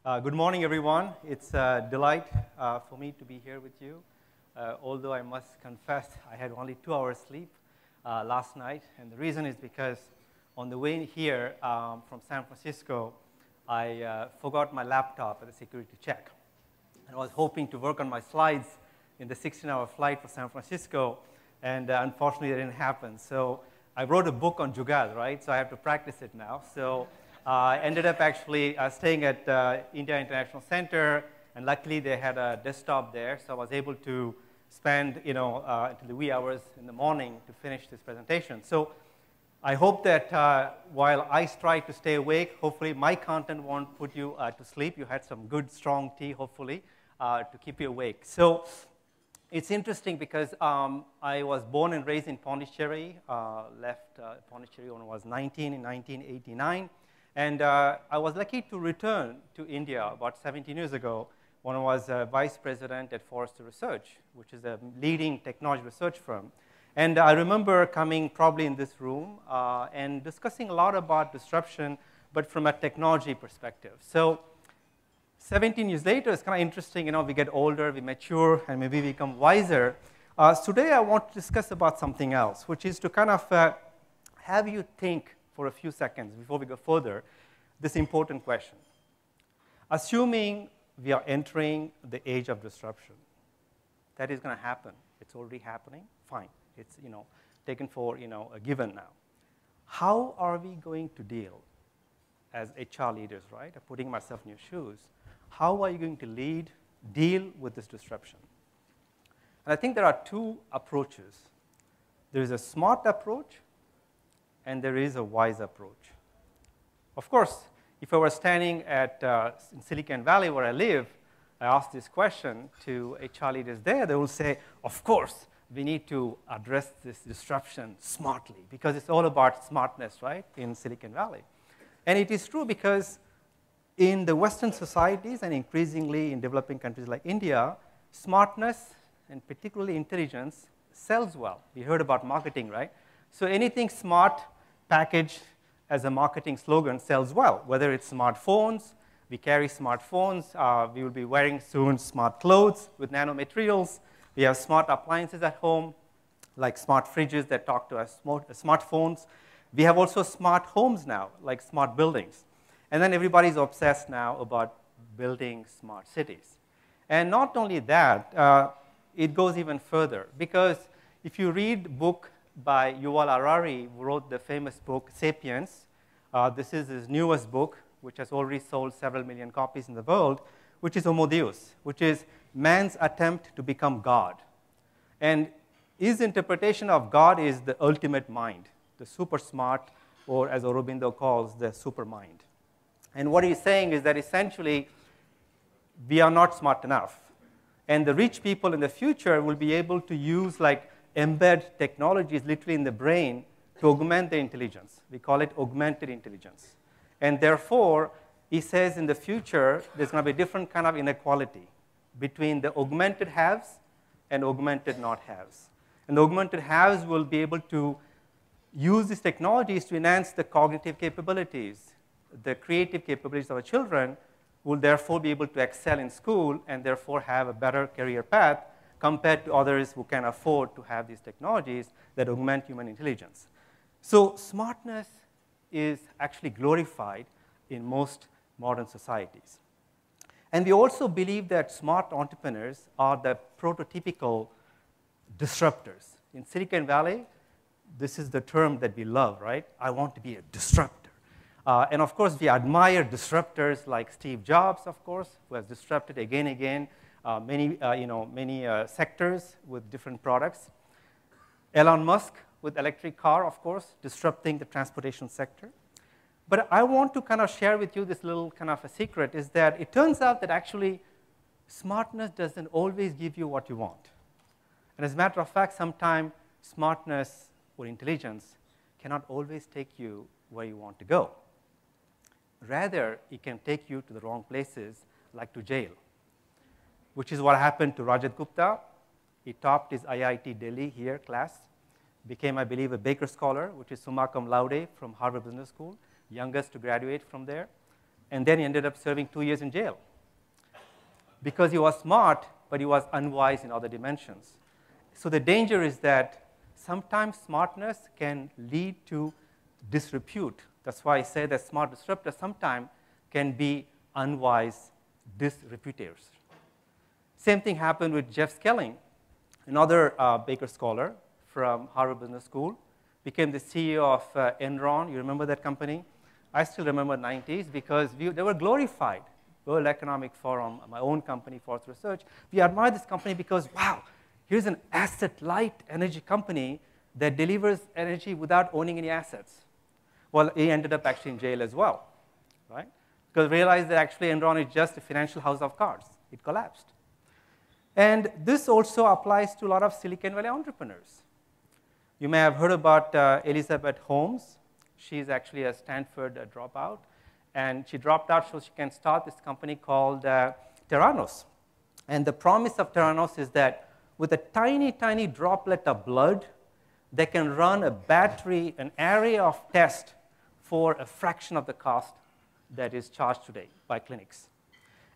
Good morning, everyone. It's a delight for me to be here with you. Although I must confess, I had only 2 hours sleep last night. And the reason is because on the way here from San Francisco, I forgot my laptop at the security check. And I was hoping to work on my slides in the 16-hour flight for San Francisco. And unfortunately, it didn't happen. So I wrote a book on Jugaad, right? So I have to practice it now. So I ended up actually staying at India International Center, and luckily they had a desktop there, so I was able to spend, until the wee hours in the morning to finish this presentation. So I hope that while I try to stay awake, hopefully my content won't put you to sleep. You had some good, strong tea, hopefully, to keep you awake. So it's interesting because I was born and raised in Pondicherry, left Pondicherry when I was 19 in 1989. And I was lucky to return to India about 17 years ago when I was vice president at Forrester Research, which is a leading technology research firm. And I remember coming probably in this room and discussing a lot about disruption, but from a technology perspective. So 17 years later, it's kind of interesting. We get older, we mature, and maybe we become wiser. Today, I want to discuss about something else, which is to kind of have you think for a few seconds before we go further, this important question. Assuming we are entering the age of disruption, that is going to happen. It's already happening. Fine. It's taken for a given now. How are we going to deal as HR leaders, right? I'm putting myself in your shoes. How are you going to deal with this disruption? And I think there are two approaches. There is a smart approach, and there is a wise approach. Of course, if I were standing in Silicon Valley where I live, I ask this question to HR leaders there, they will say, of course, we need to address this disruption smartly, because it's all about smartness, right, in Silicon Valley. And it is true because in the Western societies and increasingly in developing countries like India, smartness and particularly intelligence sells well. We heard about marketing, right? So anything smart packaged as a marketing slogan sells well, whether it's smartphones. We carry smartphones. We will be wearing soon smart clothes with nanomaterials. We have smart appliances at home, like smart fridges that talk to us, smartphones. We have also smart homes now, like smart buildings. And then everybody's obsessed now about building smart cities. And not only that, it goes even further, because if you read the book by Yuval Harari, who wrote the famous book, Sapiens. This is his newest book, which has already sold several million copies in the world, which is Homo Deus, which is man's attempt to become God. And his interpretation of God is the ultimate mind, the super smart, or as Aurobindo calls, the super mind. And what he's saying is that essentially, we are not smart enough. And the rich people in the future will be able to use embed technologies literally in the brain to augment the intelligence. We call it augmented intelligence. And therefore, he says in the future, there's going to be a different kind of inequality between the augmented haves and augmented not haves. And the augmented haves will be able to use these technologies to enhance the cognitive capabilities, the creative capabilities of our children, will therefore be able to excel in school and therefore have a better career path compared to others who can afford to have these technologies that augment human intelligence. So smartness is actually glorified in most modern societies. And we also believe that smart entrepreneurs are the prototypical disruptors. In Silicon Valley, this is the term that we love, right? I want to be a disruptor. And of course, we admire disruptors like Steve Jobs, of course, who has disrupted again and again many sectors with different products. Elon Musk with electric car, of course, disrupting the transportation sector. But I want to kind of share with you this little kind of a secret, is that it turns out that actually smartness doesn't always give you what you want. And as a matter of fact, sometimes smartness or intelligence cannot always take you where you want to go. Rather, it can take you to the wrong places, like to jail, which is what happened to Rajat Gupta. He topped his IIT Delhi here class, became, I believe, a Baker Scholar, which is summa cum laude from Harvard Business School, youngest to graduate from there. and then he ended up serving 2 years in jail because he was smart, but he was unwise in other dimensions. So the danger is that sometimes smartness can lead to disrepute. That's why I say that smart disruptors sometimes can be unwise disreputers. Same thing happened with Jeff Skelling, another Baker scholar from Harvard Business School, became the CEO of Enron. You remember that company? I still remember the 90s because they were glorified. World Economic Forum, my own company, Force Research. We admire this company because, wow, here's an asset-light energy company that delivers energy without owning any assets. Well, he ended up actually in jail as well, right? Because realized that actually Enron is just a financial house of cards. It collapsed. And this also applies to a lot of Silicon Valley entrepreneurs. You may have heard about Elizabeth Holmes. She's actually a Stanford dropout. And she dropped out so she can start this company called Theranos. And the promise of Theranos is that with a tiny, tiny droplet of blood, they can run a battery, an area of test for a fraction of the cost that is charged today by clinics.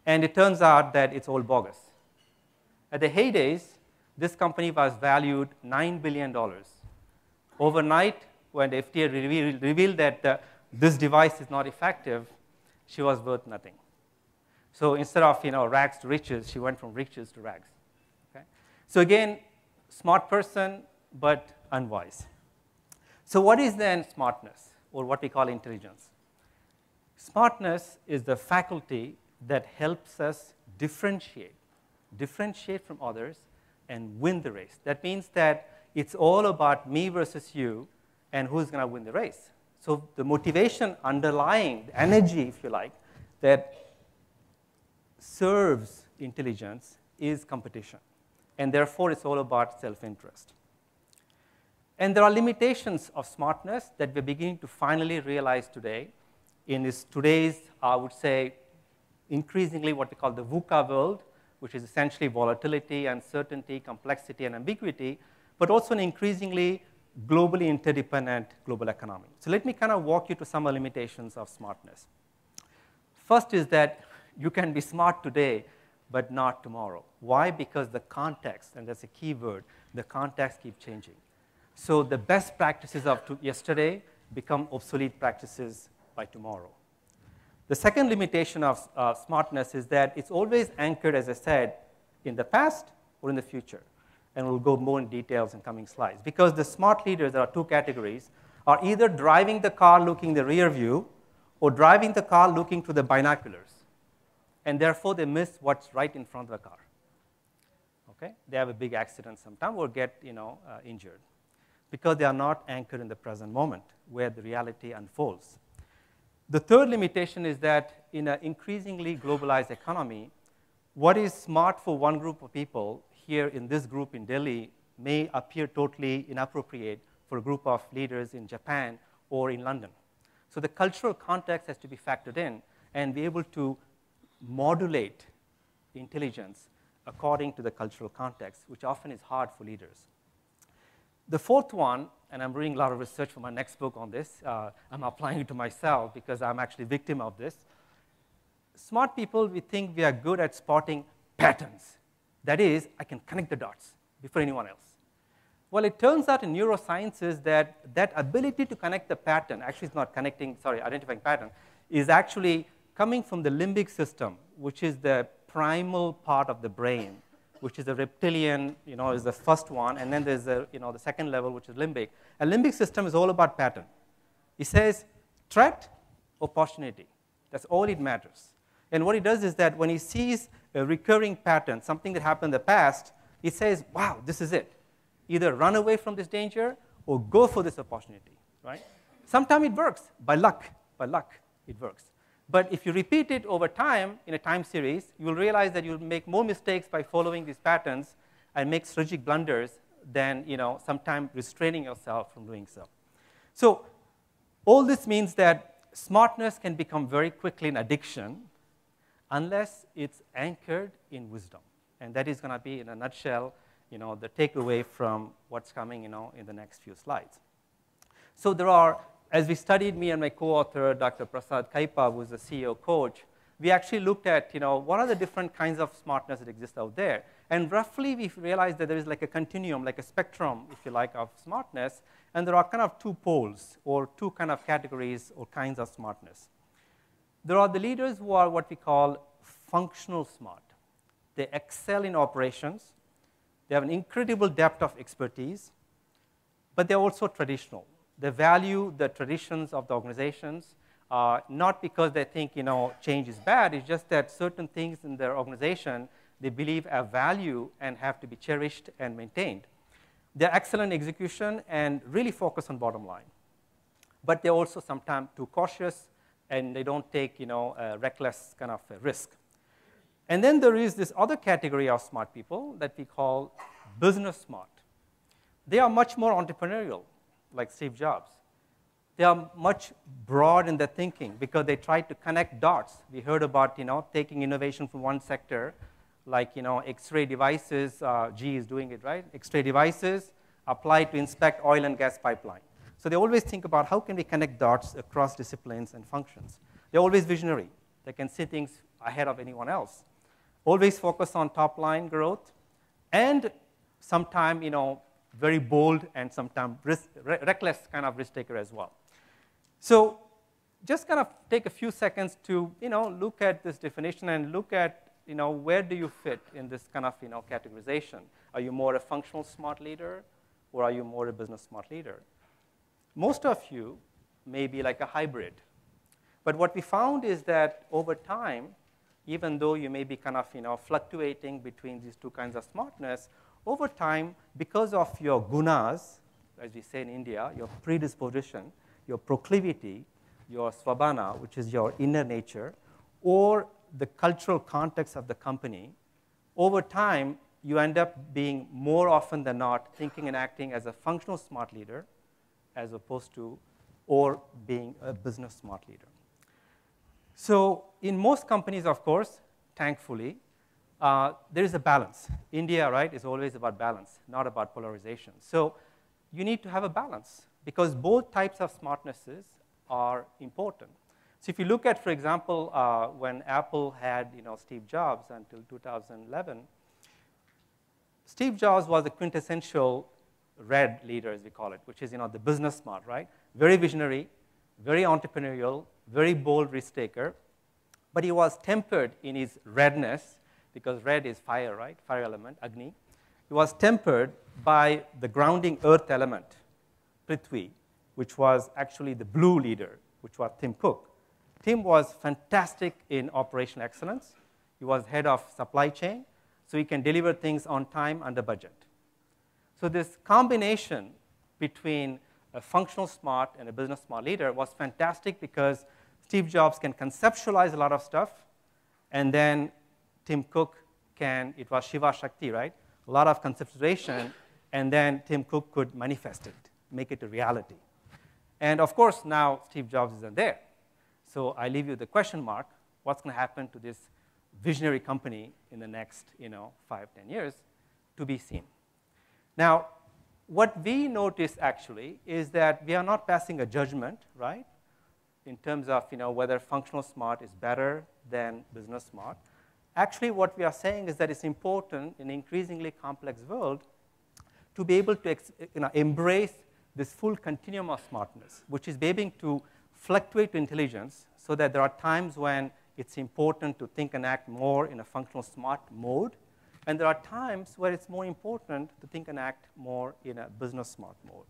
And it turns out that it's all bogus. At the heydays, this company was valued $9 billion. Overnight, when the FDA revealed that this device is not effective, she was worth nothing. So instead of rags to riches, she went from riches to rags. Okay? So again, smart person, but unwise. So what is then smartness, or what we call intelligence? Smartness is the faculty that helps us differentiate from others and win the race. That means that it's all about me versus you and who's going to win the race. So the motivation underlying, the energy, if you like, that serves intelligence is competition. And therefore, it's all about self-interest. And there are limitations of smartness that we're beginning to finally realize today in today's, I would say, increasingly what we call the VUCA world, which is essentially volatility, uncertainty, complexity, and ambiguity, but also an increasingly globally interdependent global economy. So let me kind of walk you to some of the limitations of smartness. First is that you can be smart today, but not tomorrow. Why? Because the context, and that's a key word, the context keeps changing. So the best practices of yesterday become obsolete practices by tomorrow. The second limitation of smartness is that it's always anchored, as I said, in the past or in the future. And we'll go more in details in coming slides. Because the smart leaders, there are two categories, are either driving the car looking the rear view or driving the car looking to the binoculars. And therefore, they miss what's right in front of the car. Okay? They have a big accident sometime or get injured because they are not anchored in the present moment where the reality unfolds. The third limitation is that in an increasingly globalized economy, what is smart for one group of people here in this group in Delhi may appear totally inappropriate for a group of leaders in Japan or in London. So the cultural context has to be factored in and be able to modulate intelligence according to the cultural context, which often is hard for leaders. The fourth one, and I'm doing a lot of research for my next book on this. I'm applying it to myself because I'm actually a victim of this. Smart people, we think we are good at spotting patterns. That is, I can connect the dots before anyone else. Well, it turns out in neurosciences that that ability to connect the pattern, actually it's not identifying pattern, is actually coming from the limbic system, which is the primal part of the brain, which is the reptilian, is the first one, and then there's the second level, which is limbic. A limbic system is all about pattern. It says threat, opportunity. That's all it matters. And what it does is that when he sees a recurring pattern, something that happened in the past, it says, wow, this is it. Either run away from this danger or go for this opportunity, right? Sometimes it works. By luck, it works. But if you repeat it over time in a time series, you will realize that you'll make more mistakes by following these patterns and make strategic blunders than sometimes restraining yourself from doing so. So all this means that smartness can become very quickly an addiction unless it's anchored in wisdom. And that is going to be, in a nutshell, the takeaway from what's coming in the next few slides. So there are as we studied, me and my co-author, Dr. Prasad Kaipa, who's the CEO coach, we actually looked at, what are the different kinds of smartness that exist out there. And roughly, we realized that there is like a continuum, like a spectrum, if you like, of smartness. And there are kind of two poles, or two kind of categories or kinds of smartness. There are the leaders who are what we call functional smart. They excel in operations. They have an incredible depth of expertise. But they're also traditional. They value the traditions of the organizations, not because they think change is bad. It's just that certain things in their organization they believe have value and have to be cherished and maintained. They're excellent execution and really focus on bottom line. But they're also sometimes too cautious, and they don't take a reckless kind of a risk. And then there is this other category of smart people that we call business smart. They are much more entrepreneurial, like Steve Jobs. They are much broad in their thinking because they try to connect dots. We heard about taking innovation from one sector, like X-ray devices. GE is doing it, right? X-ray devices applied to inspect oil and gas pipeline. So they always think about how can we connect dots across disciplines and functions. They're always visionary. They can see things ahead of anyone else. Always focus on top-line growth, and sometimes very bold and sometimes reckless kind of risk taker as well. So just kind of take a few seconds to look at this definition and look at where do you fit in this kind of categorization. Are you more a functional smart leader, or are you more a business smart leader? Most of you may be like a hybrid. But what we found is that over time, even though you may be kind of fluctuating between these two kinds of smartness, over time, because of your gunas, as we say in India, your predisposition, your proclivity, your svabhana, which is your inner nature, or the cultural context of the company, over time, you end up being more often than not thinking and acting as a functional smart leader as opposed to or being a business smart leader. So in most companies, of course, thankfully, there is a balance. India, right, is always about balance, not about polarization. So you need to have a balance because both types of smartnesses are important. So if you look at, for example, when Apple had Steve Jobs until 2011, Steve Jobs was the quintessential red leader, as we call it, which is the business smart, right? Very visionary, very entrepreneurial, very bold risk taker. But he was tempered in his redness, because red is fire, right? Fire element, Agni. He was tempered by the grounding earth element, Prithvi, which was actually the blue leader, which was Tim Cook. Tim was fantastic in operational excellence. He was head of supply chain, so he can deliver things on time under budget. So this combination between a functional smart and a business smart leader was fantastic because Steve Jobs can conceptualize a lot of stuff, and then Tim Cook can, it was Shiva Shakti, right? A lot of conceptualization, and then Tim Cook could manifest it, make it a reality. And of course, now Steve Jobs isn't there. So I leave you the question mark, what's going to happen to this visionary company in the next 5, 10 years, to be seen. Now, what we notice actually is that we are not passing a judgment, right, in terms of whether functional smart is better than business smart. Actually, what we are saying is that it's important in an increasingly complex world to be able to embrace this full continuum of smartness, which is being able to fluctuate to intelligence so that there are times when it's important to think and act more in a functional smart mode, and there are times where it's more important to think and act more in a business smart mode.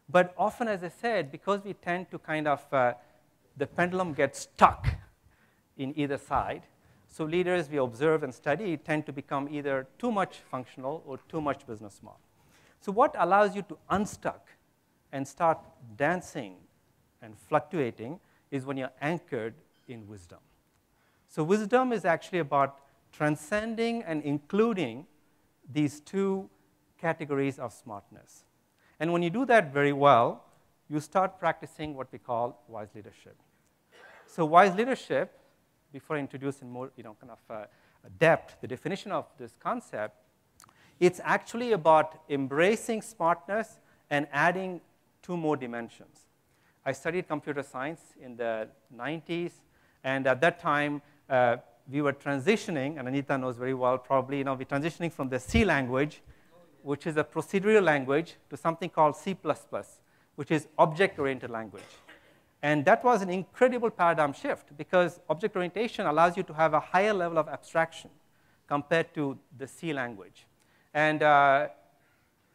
But often, as I said, because we tend to kind of, the pendulum gets stuck in either side, so leaders we observe and study tend to become either too much functional or too much business smart. So what allows you to unstuck and start dancing and fluctuating is when you're anchored in wisdom. So wisdom is actually about transcending and including these two categories of smartness. And when you do that very well, you start practicing what we call wise leadership. So wise leadership, before I introduce in more kind of depth the definition of this concept, it's actually about embracing smartness and adding two more dimensions. I studied computer science in the 90s, and at that time, we were transitioning, and Anita knows very well, probably, we're transitioning from the C language, which is a procedural language, to something called C++, which is object-oriented language. And that was an incredible paradigm shift, because object orientation allows you to have a higher level of abstraction compared to the C language. And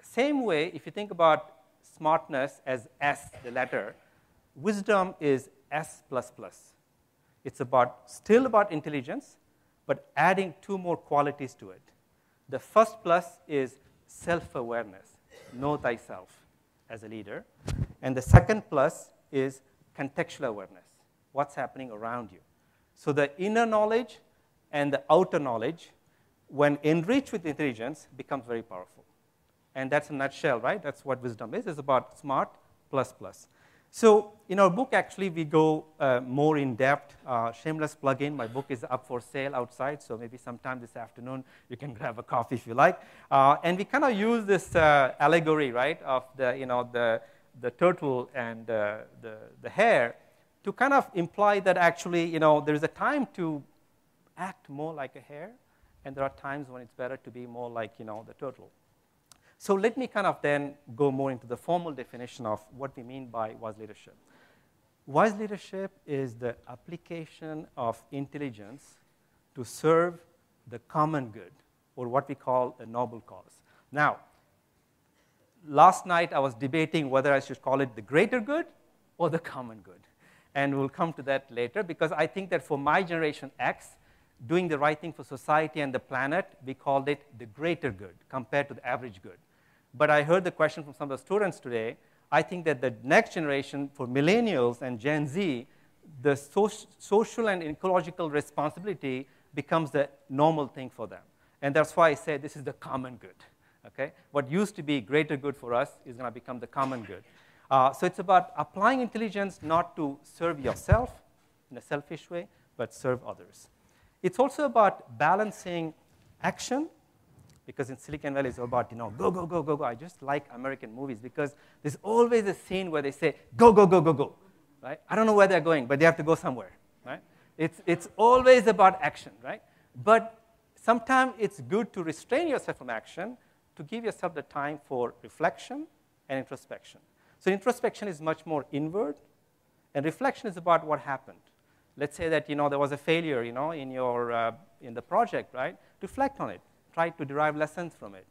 same way, if you think about smartness as S, the letter, wisdom is S++. It's still about intelligence, but adding 2 more qualities to it. The first plus is self-awareness, know thyself as a leader. And the second plus is contextual awareness, what's happening around you. So the inner knowledge and the outer knowledge, when enriched with intelligence, becomes very powerful. And that's a nutshell, right? That's what wisdom is. It's about smart plus plus. So in our book, actually, we go more in depth. Shameless plug-in, my book is up for sale outside, so maybe sometime this afternoon you can grab a coffee if you like. And we kind of use this allegory, right, of the turtle and the hare to kind of imply that actually, there is a time to act more like a hare, and there are times when it's better to be more like, the turtle. So let me kind of then go more into the formal definition of what we mean by wise leadership. Wise leadership is the application of intelligence to serve the common good, or what we call a noble cause. Now, last night I was debating whether I should call it the greater good or the common good. And we'll come to that later, because I think that for my generation X, doing the right thing for society and the planet, we called it the greater good compared to the average good. But I heard the question from some of the students today. I think that the next generation, for millennials and Gen Z, the social and ecological responsibility becomes the normal thing for them. And that's why I say this is the common good. Okay? What used to be greater good for us is going to become the common good. So it's about applying intelligence not to serve yourself in a selfish way, but serve others. It's also about balancing action, because in Silicon Valley, it's about, go, go, go, go, go. I just like American movies, because there's always a scene where they say, go, go, go, go, go. Right? I don't know where they're going, but they have to go somewhere. Right? It's always about action. Right? But sometimes it's good to restrain yourself from action, to give yourself the time for reflection and introspection. So introspection is much more inward, and reflection is about what happened. Let's say that there was a failure in the project, right? Reflect on it. Try to derive lessons from it.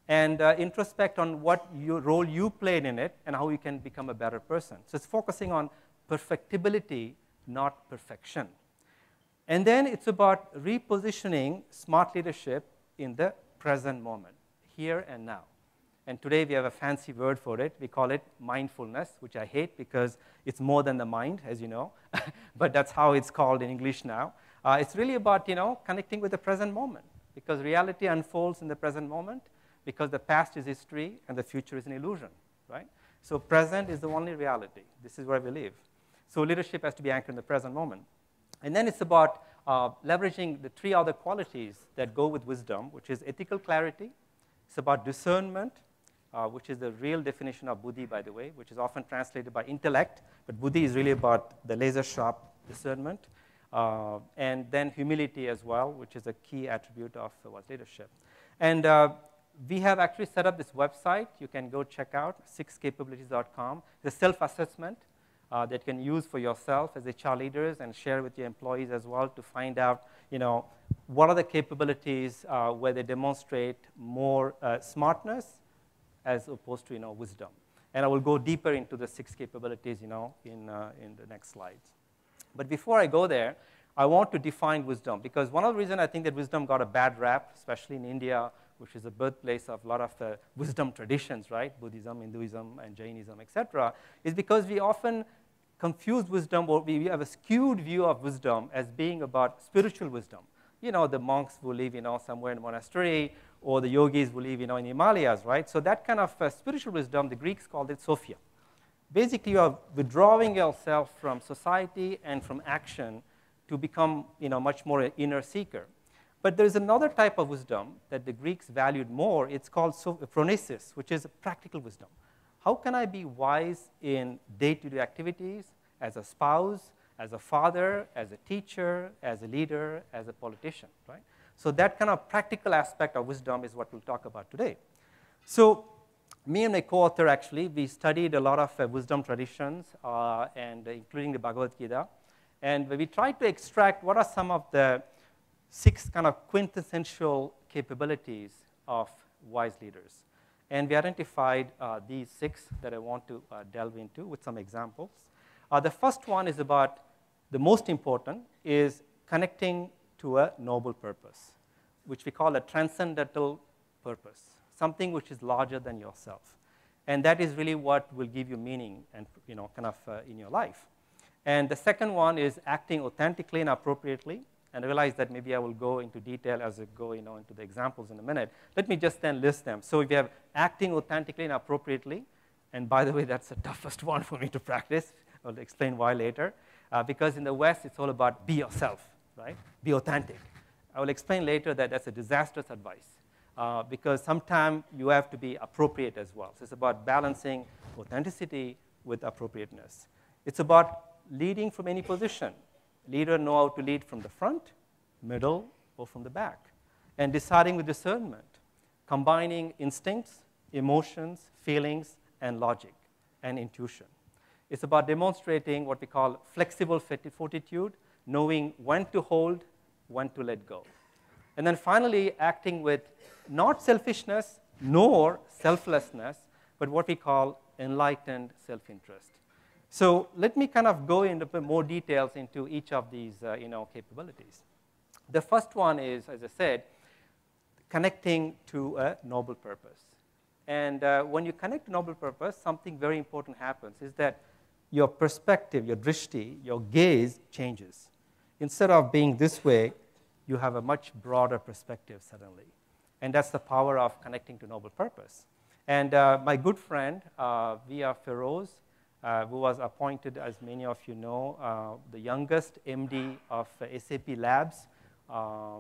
And introspect on what role you played in it and how you can become a better person. So it's focusing on perfectibility, not perfection. And then it's about repositioning smart leadership in the present moment, here and now. And today we have a fancy word for it. We call it mindfulness, which I hate because it's more than the mind, as you know. But that's how it's called in English now. It's really about connecting with the present moment, because reality unfolds in the present moment, because the past is history and the future is an illusion, right? So present is the only reality. This is where we live. So leadership has to be anchored in the present moment. And then it's about leveraging the 3 other qualities that go with wisdom, which is ethical clarity. It's about discernment, which is the real definition of buddhi, by the way, which is often translated by intellect. But buddhi is really about the laser-sharp discernment. And then humility as well, which is a key attribute of wise leadership. And we have actually set up this website. You can go check out, 6capabilities.com. It's a self-assessment that you can use for yourself as HR leaders and share with your employees as well to find out, what are the capabilities where they demonstrate more smartness as opposed to, wisdom. And I will go deeper into the 6 capabilities, in the next slides. But before I go there, I want to define wisdom, because one of the reasons I think that wisdom got a bad rap, especially in India, which is the birthplace of a lot of wisdom traditions, right? Buddhism, Hinduism, and Jainism, etc., is because we often confuse wisdom, or we have a skewed view of wisdom as being about spiritual wisdom. The monks who live, somewhere in a monastery, or the yogis who live, in Himalayas, right? So that kind of spiritual wisdom, the Greeks called it Sophia. Basically, you are withdrawing yourself from society and from action to become, much more an inner seeker. But there's another type of wisdom that the Greeks valued more. It's called phronesis, which is practical wisdom. how can I be wise in day-to-day activities as a spouse, as a father, as a teacher, as a leader, as a politician, right? So that kind of practical aspect of wisdom is what we'll talk about today. So me and my co-author, actually, we studied a lot of wisdom traditions, and including the Bhagavad Gita. And we tried to extract what are some of the 6 kind of quintessential capabilities of wise leaders. And we identified these 6 that I want to delve into with some examples. The first one is about, the most important, is connecting to a noble purpose, which we call a transcendental purpose, something which is larger than yourself. And that is really what will give you meaning and, kind of in your life. And the second one is acting authentically and appropriately. And I realize that maybe I will go into detail as I go into the examples in a minute. Let me just then list them. So if you have acting authentically and appropriately, and by the way, that's the toughest one for me to practice. I'll explain why later. Because in the West, it's all about be yourself, right? Be authentic. I will explain later that that's a disastrous advice. Because sometimes you have to be appropriate as well. So it's about balancing authenticity with appropriateness. It's about leading from any position. Leader know how to lead from the front, middle, or from the back. And deciding with discernment, combining instincts, emotions, feelings, and logic, and intuition. It's about demonstrating what we call flexible fortitude, knowing when to hold, when to let go. And then finally, acting with not selfishness, nor selflessness, but what we call enlightened self-interest. So let me kind of go into more details into each of these capabilities. The first one is, as I said, connecting to a noble purpose. And when you connect to noble purpose, something very important happens, is that your perspective, your drishti, your gaze changes. Instead of being this way, you have a much broader perspective suddenly. And that's the power of connecting to noble purpose. And my good friend, V.R. Feroz, who was appointed, as many of you know, the youngest MD of SAP Labs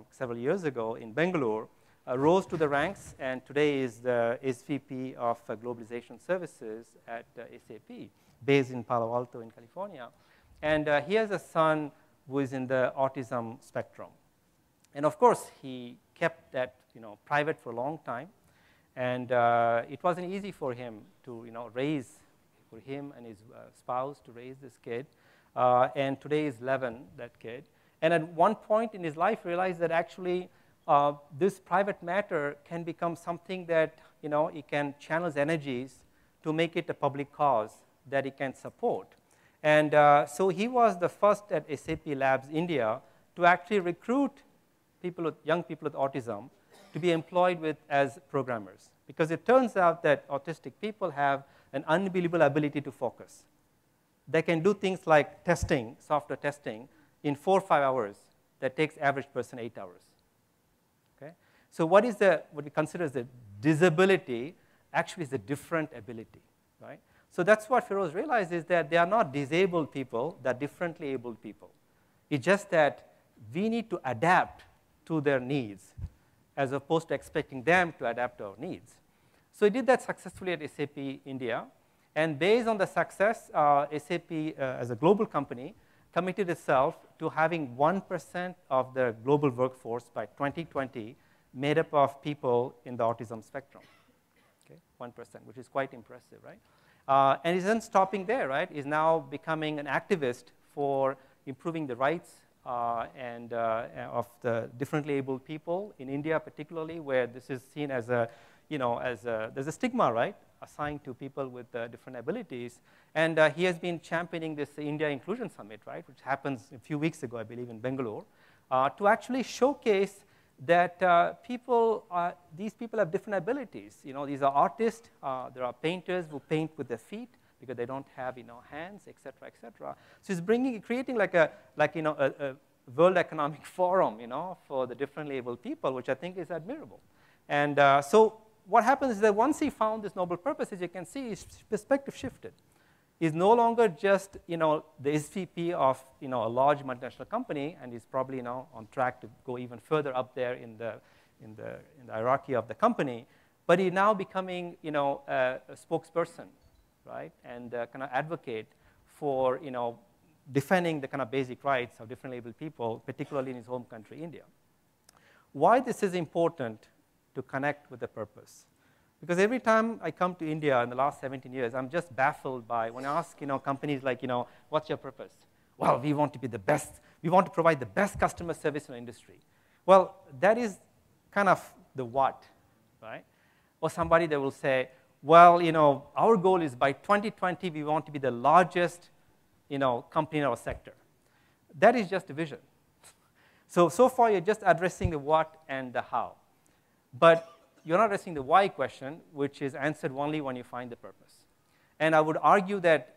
several years ago in Bangalore, rose to the ranks, and today is the SVP of Globalization Services at SAP, based in Palo Alto in California. And he has a son who is in the autism spectrum. And of course, he kept that private for a long time. And it wasn't easy for him to raise, for him and his spouse to raise this kid. And today is 11, that kid. And at one point in his life, realized that actually this private matter can become something that it can channel his energies to make it a public cause that he can support. And so he was the first at SAP Labs India to actually recruit young people with autism to be employed as programmers. Because it turns out that autistic people have an unbelievable ability to focus. They can do things like testing, software testing, in 4 or 5 hours that takes average person 8 hours. Okay? So what we consider as a disability actually is a different ability, right? So that's what Feroz realized, is that they are not disabled people, they're differently abled people. It's just that we need to adapt to their needs as opposed to expecting them to adapt to our needs. So he did that successfully at SAP India. And based on the success, SAP, as a global company, committed itself to having 1% of the global workforce by 2020 made up of people in the autism spectrum. Okay, 1%, which is quite impressive, right? And he isn't stopping there, right? He's now becoming an activist for improving the rights of the differently abled people in India, particularly, where this is seen as there's a stigma, right, assigned to people with different abilities. And he has been championing this India Inclusion Summit, right, which happens a few weeks ago, I believe, in Bangalore, to actually showcase that these people have different abilities. These are artists. There are painters who paint with their feet because they don't have hands, et cetera, et cetera. So he's creating like a World Economic Forum, for the differently abled people, which I think is admirable. And so what happens is that once he found this noble purpose, as you can see, his perspective shifted. He's no longer just the SVP of a large multinational company, and he's probably now on track to go even further up there in the hierarchy of the company. But he's now becoming a spokesperson right? And kind of advocate for, defending the kind of basic rights of differently abled people, particularly in his home country, India. Why this is important to connect with the purpose? Because every time I come to India in the last 17 years, I'm just baffled by when I ask, companies like, what's your purpose? Well, we want to be the best. We want to provide the best customer service in the industry. Well, that is kind of the what, right? Or somebody that will say, well, our goal is by 2020, we want to be the largest, company in our sector. That is just a vision. So far, you're just addressing the what and the how. But you're not addressing the why question, which is answered only when you find the purpose. And I would argue that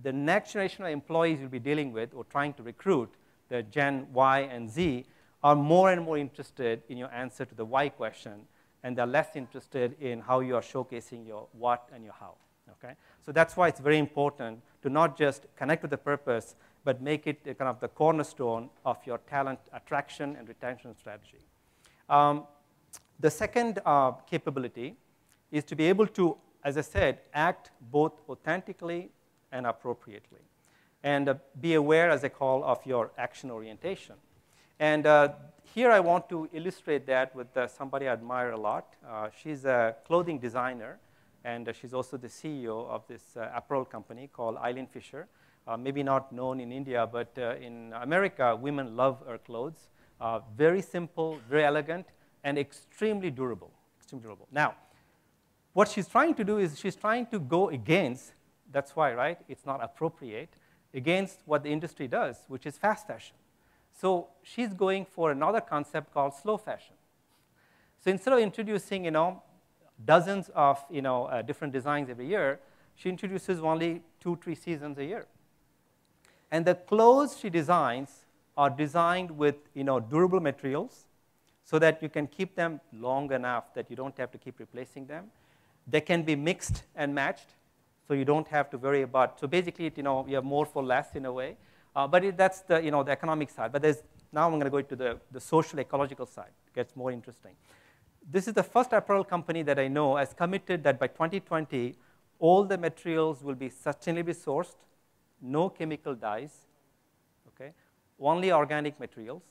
the next generation of employees you'll be dealing with or trying to recruit, the Gen Y and Z, are more and more interested in your answer to the why question, and they're less interested in how you are showcasing your what and your how. Okay? So that's why it's very important to not just connect with the purpose, but make it kind of the cornerstone of your talent attraction and retention strategy. The second capability is to be able to, as I said, act both authentically and appropriately. And be aware, as I call, of your action orientation. And here I want to illustrate that with somebody I admire a lot. She's a clothing designer, and she's also the CEO of this apparel company called Eileen Fisher. Maybe not known in India, but in America, women love her clothes. Very simple, very elegant, and extremely durable. Extremely durable. Now, what she's trying to do is she's trying to go against, that's why, right, it's not appropriate, against what the industry does, which is fast fashion. So she's going for another concept called slow fashion. So instead of introducing, dozens of, different designs every year, she introduces only 2-3 seasons a year. And the clothes she designs are designed with, durable materials so that you can keep them long enough that you don't have to keep replacing them. They can be mixed and matched, so you don't have to worry about. So basically, you have more for less in a way. But that's the, the economic side. But now I'm going to go to the social ecological side. It gets more interesting. This is the first apparel company that I know has committed that by 2020, all the materials will be sustainably sourced, no chemical dyes, okay? Only organic materials.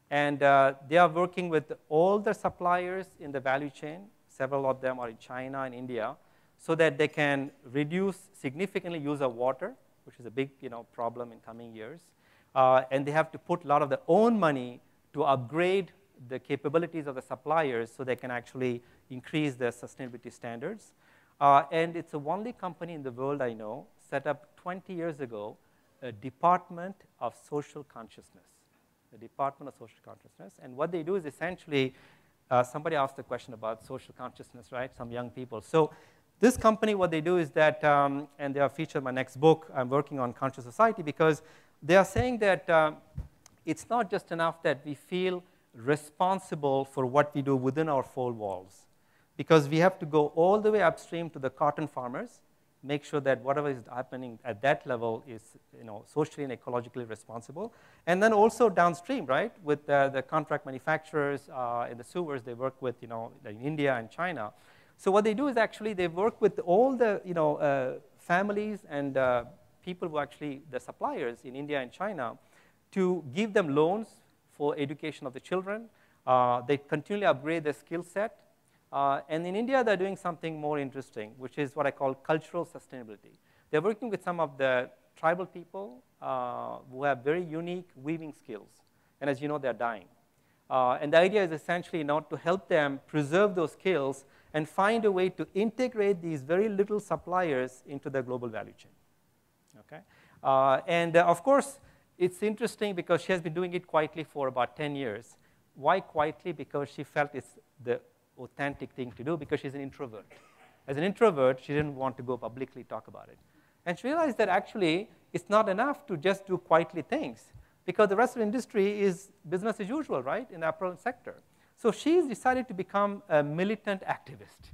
And they are working with all the suppliers in the value chain. Several of them are in China and India, so that they can reduce significantly use of water, which is a big problem in coming years. And they have to put a lot of their own money to upgrade the capabilities of the suppliers so they can actually increase their sustainability standards. And it's the only company in the world I know set up 20 years ago a Department of Social Consciousness. The Department of Social Consciousness. And what they do is essentially, somebody asked a question about social consciousness, right? Some young people. So this company, what they do is that, and they are featured in my next book, I'm working on Conscious Society, because they are saying that it's not just enough that we feel responsible for what we do within our four walls, because we have to go all the way upstream to the cotton farmers, make sure that whatever is happening at that level is socially and ecologically responsible. And then also downstream, right, with the contract manufacturers and the sewers they work with in India and China. So what they do is actually they work with all the families and people who actually, the suppliers in India and China, to give them loans for education of the children. They continually upgrade their skill set. And in India, they're doing something more interesting, which is what I call cultural sustainability. They're working with some of the tribal people who have very unique weaving skills. And as you know, they're dying. And the idea is essentially to help them preserve those skills and find a way to integrate these very little suppliers into the global value chain. Okay? And of course, it's interesting because she has been doing it quietly for about 10 years. Why quietly? Because she felt it's the authentic thing to do, because she's an introvert. As an introvert, she didn't want to go publicly talk about it. And she realized that actually it's not enough to just do quietly things, because the rest of the industry is business as usual, right, in the apparel sector. So she's decided to become a militant activist,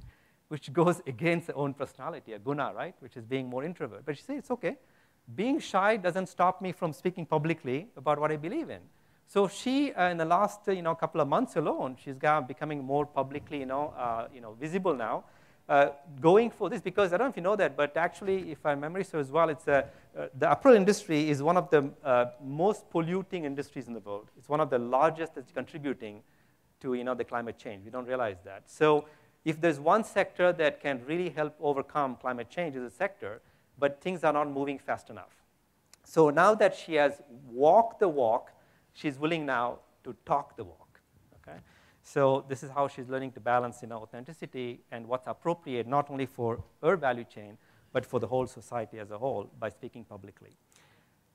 which goes against her own personality, a guna, right, which is being more introvert. But she says, it's okay. Being shy doesn't stop me from speaking publicly about what I believe in. So she, in the last couple of months alone, she's becoming more publicly visible now, going for this because I don't know if you know that, but actually, if my memory serves well, it's the apparel industry is one of the most polluting industries in the world. It's one of the largest that's contributing to the climate change. We don't realize that. So if there's one sector that can really help overcome climate change, is a sector, but things are not moving fast enough. So now that she has walked the walk, she's willing now to talk the walk. Okay? So this is how she's learning to balance authenticity and what's appropriate, not only for her value chain, but for the whole society as a whole by speaking publicly.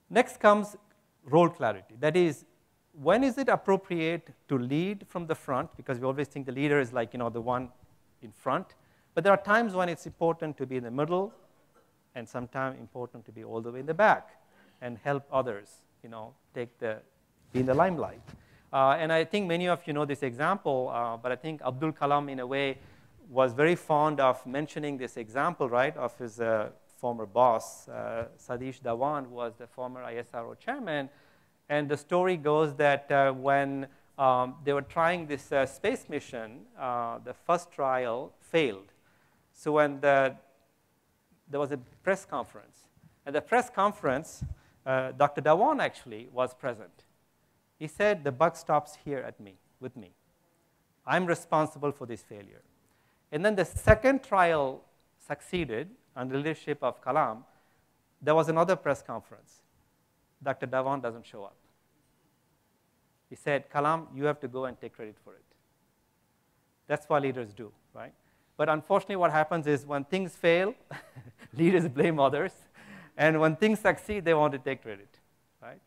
Next comes role clarity. That is, when is it appropriate to lead from the front? Because we always think the leader is like the one in front. But there are times when it's important to be in the middle, and sometimes important to be all the way in the back and help others, be in the limelight. And I think many of you know this example, but I think Abdul Kalam, in a way, was very fond of mentioning this example, right, of his former boss, Satish Dhawan, who was the former ISRO chairman. And the story goes that when they were trying this space mission, the first trial failed. So when there was a press conference. At the press conference, Dr. Dhawan actually was present. He said, the buck stops here with me. I'm responsible for this failure. And then the second trial succeeded under the leadership of Kalam. There was another press conference. Dr. Dhawan doesn't show up. He said, Kalam, you have to go and take credit for it. That's what leaders do, right? But unfortunately, what happens is when things fail, leaders blame others. And when things succeed, they want to take credit, right?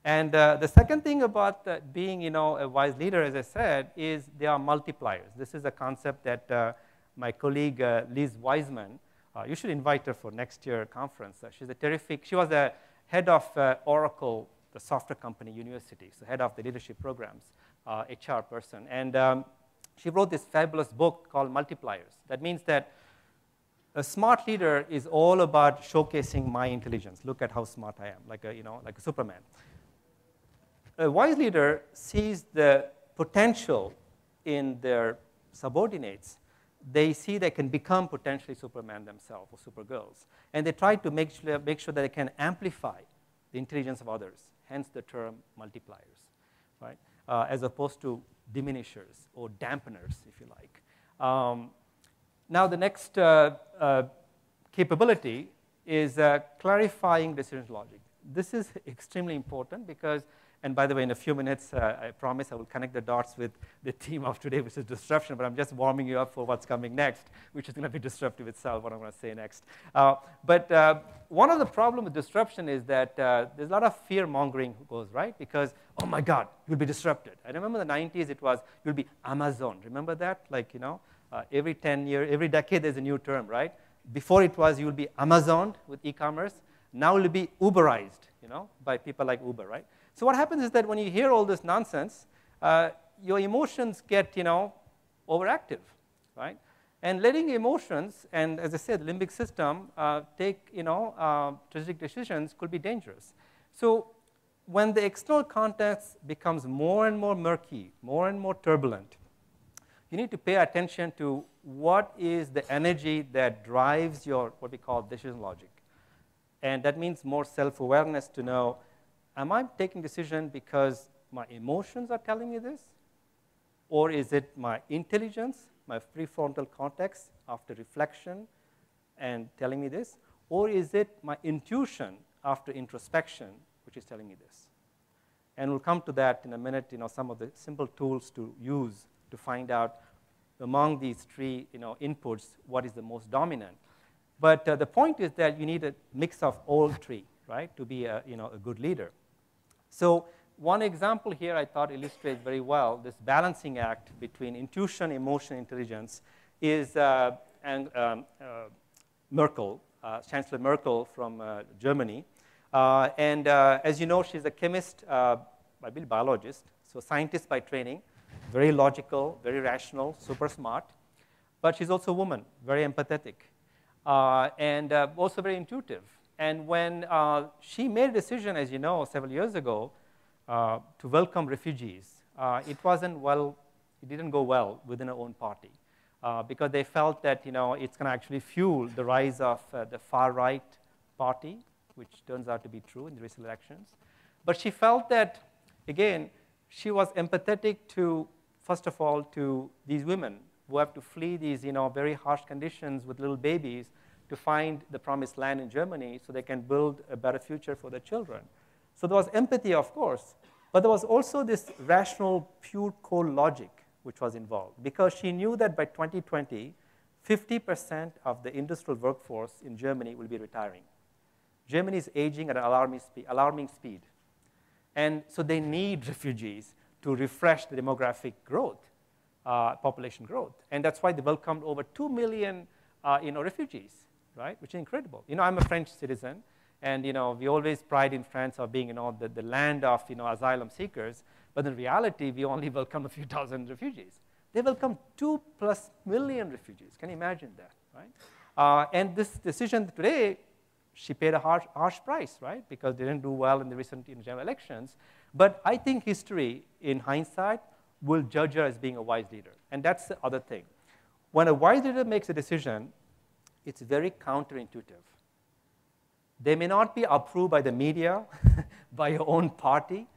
And the second thing about being a wise leader, as I said, is there are multipliers. This is a concept that my colleague Liz Wiseman, you should invite her for next year's conference. She's a terrific, she was the head of Oracle, the software company, university, so head of the leadership programs, HR person. And she wrote this fabulous book called Multipliers. That means that a smart leader is all about showcasing my intelligence. Look at how smart I am, like a Superman. A wise leader sees the potential in their subordinates. They see they can become potentially Superman themselves or Supergirls. And they try to make sure that they can amplify the intelligence of others, hence the term multipliers, right? As opposed to diminishers or dampeners, if you like. Now, the next capability is clarifying decision logic. This is extremely important because, and by the way, in a few minutes, I promise I will connect the dots with the theme of today, which is disruption, but I'm just warming you up for what's coming next, which is going to be disruptive itself, what I'm going to say next. But one of the problems with disruption is that there's a lot of fear-mongering goes, right? Because, oh my God, you'll be disrupted. I remember in the 90s, it was, you'll be Amazon. Remember that? Like, every 10 years, every decade, there's a new term, right? Before it was, you'll be Amazoned with e-commerce. Now it'll be Uberized, by people like Uber, right? So what happens is that when you hear all this nonsense, your emotions get, overactive, right? And letting emotions, and as I said, the limbic system, take, strategic decisions could be dangerous. So when the external context becomes more and more murky, more and more turbulent, you need to pay attention to what is the energy that drives your, what we call decision logic. And that means more self-awareness to know, am I taking decision because my emotions are telling me this? Or is it my intelligence, my prefrontal cortex after reflection and telling me this? Or is it my intuition after introspection which is telling me this? And we'll come to that in a minute, some of the simple tools to use to find out among these three inputs what is the most dominant. But the point is that you need a mix of all three, right, to be a good leader. So one example here I thought illustrates very well this balancing act between intuition, emotion, intelligence is Merkel, Chancellor Merkel from Germany. And as you know, she's a chemist, I believe biologist, so scientist by training, very logical, very rational, super smart. But she's also a woman, very empathetic, and also very intuitive. And when she made a decision, as you know, several years ago, to welcome refugees, it didn't go well within her own party. because they felt that it's going to actually fuel the rise of the far-right party, which turns out to be true in the recent elections. But she felt that, again, she was empathetic to, first of all, to these women who have to flee these very harsh conditions with little babies to find the promised land in Germany so they can build a better future for their children. So there was empathy, of course, but there was also this rational, pure core logic which was involved, because she knew that by 2020, 50% of the industrial workforce in Germany will be retiring. Germany is aging at an alarming speed. And so they need refugees to refresh the demographic growth, population growth. And that's why they welcomed over 2 million refugees, right? Which is incredible. I'm a French citizen, and we always pride in France of being the land of asylum seekers. But in reality, we only welcome a few thousand refugees. They welcomed 2+ million refugees. Can you imagine that, right? And this decision today, she paid a harsh price, right? Because they didn't do well in the recent general elections. But I think history, in hindsight, will judge her as being a wise leader. And that's the other thing. When a wise leader makes a decision, it's very counterintuitive. They may not be approved by the media, by your own party,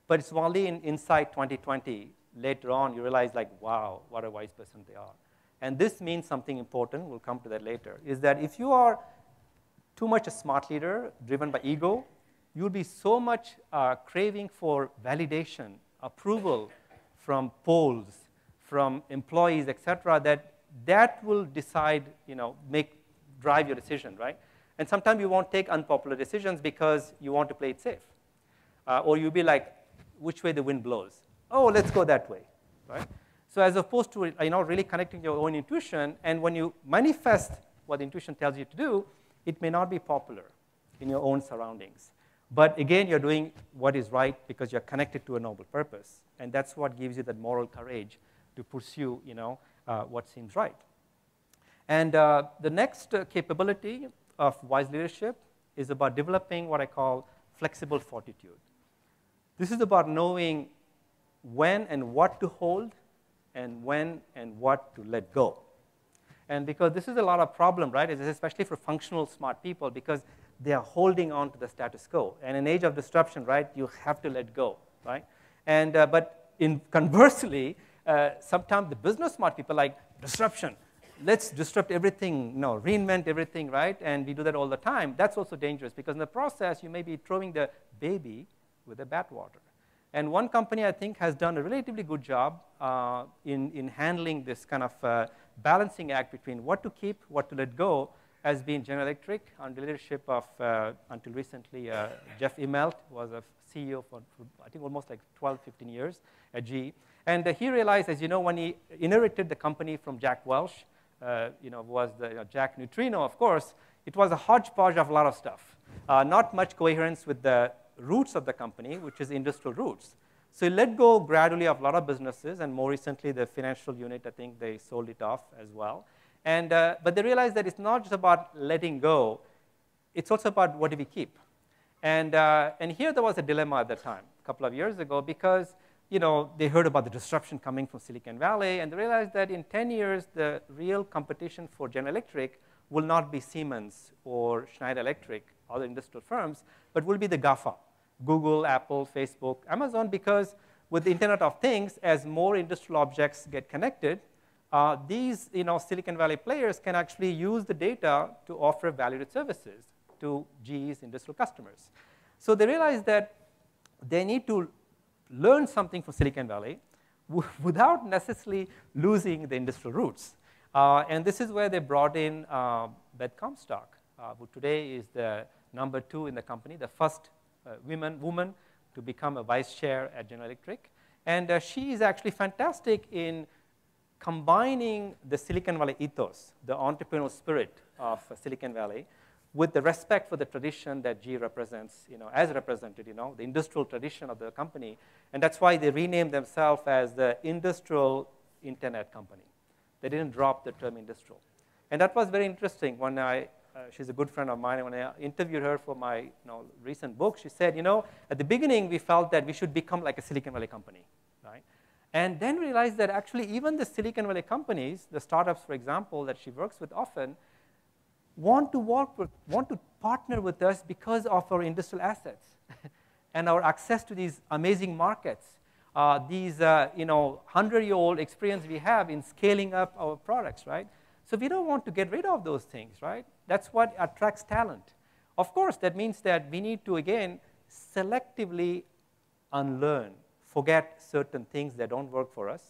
but it's only in Insight 2020, later on, you realize, like, wow, what a wise person they are. And this means something important, we'll come to that later, is that if you are too much a smart leader, driven by ego, you'll be so much craving for validation, approval from polls, from employees, et cetera, that will decide, drive your decision, right? And sometimes you won't take unpopular decisions because you want to play it safe. Or you'll be like, which way the wind blows? Oh, let's go that way, right? So as opposed to really connecting your own intuition, and when you manifest what the intuition tells you to do, it may not be popular in your own surroundings. But again, you're doing what is right because you're connected to a noble purpose. And that's what gives you that moral courage to pursue what seems right. And the next capability of wise leadership is about developing what I call flexible fortitude. This is about knowing when and what to hold and when and what to let go. And because this is a lot of problem, right, especially for functional smart people, because they are holding on to the status quo. And in an age of disruption, right, you have to let go, right? And but conversely, sometimes the business smart people like disruption. Let's disrupt everything, reinvent everything, right? And we do that all the time. That's also dangerous because in the process, you may be throwing the baby with the bathwater. And one company, I think, has done a relatively good job in handling this kind of balancing act between what to keep, what to let go, has been General Electric under the leadership of, until recently, Jeff Immelt was a CEO for, I think, almost like 12, 15 years at GE. And he realized, as you know, when he inherited the company from Jack Welch, was the Jack Neutrino, of course, it was a hodgepodge of a lot of stuff. Not much coherence with the roots of the company, which is industrial roots. So he let go gradually of a lot of businesses, and more recently, the financial unit, I think they sold it off as well. And, but they realized that it's not just about letting go, it's also about what do we keep. And here there was a dilemma at the time, a couple of years ago, because they heard about the disruption coming from Silicon Valley, and they realized that in 10 years, the real competition for General Electric will not be Siemens or Schneider Electric, other industrial firms, but will be the GAFA, Google, Apple, Facebook, Amazon, because with the Internet of Things, as more industrial objects get connected, these Silicon Valley players can actually use the data to offer valued services to GE's industrial customers. So they realized that they need to learn something from Silicon Valley without necessarily losing the industrial roots. And this is where they brought in Beth Comstock, who today is the #2 in the company, the first woman to become a vice chair at General Electric. And she is actually fantastic in combining the Silicon Valley ethos, the entrepreneurial spirit of Silicon Valley, with the respect for the tradition that GE represents, as represented, the industrial tradition of the company. And that's why they renamed themselves as the Industrial Internet Company. They didn't drop the term industrial. And that was very interesting when she's a good friend of mine, and when I interviewed her for my recent book, she said, at the beginning, we felt that we should become like a Silicon Valley company, right? And then realized that actually even the Silicon Valley companies, the startups, for example, that she works with often, want to partner with us because of our industrial assets and our access to these amazing markets, these 100-year-old experience we have in scaling up our products, right? So we don't want to get rid of those things, right? That's what attracts talent. Of course, that means that we need to, again, selectively unlearn, forget certain things that don't work for us,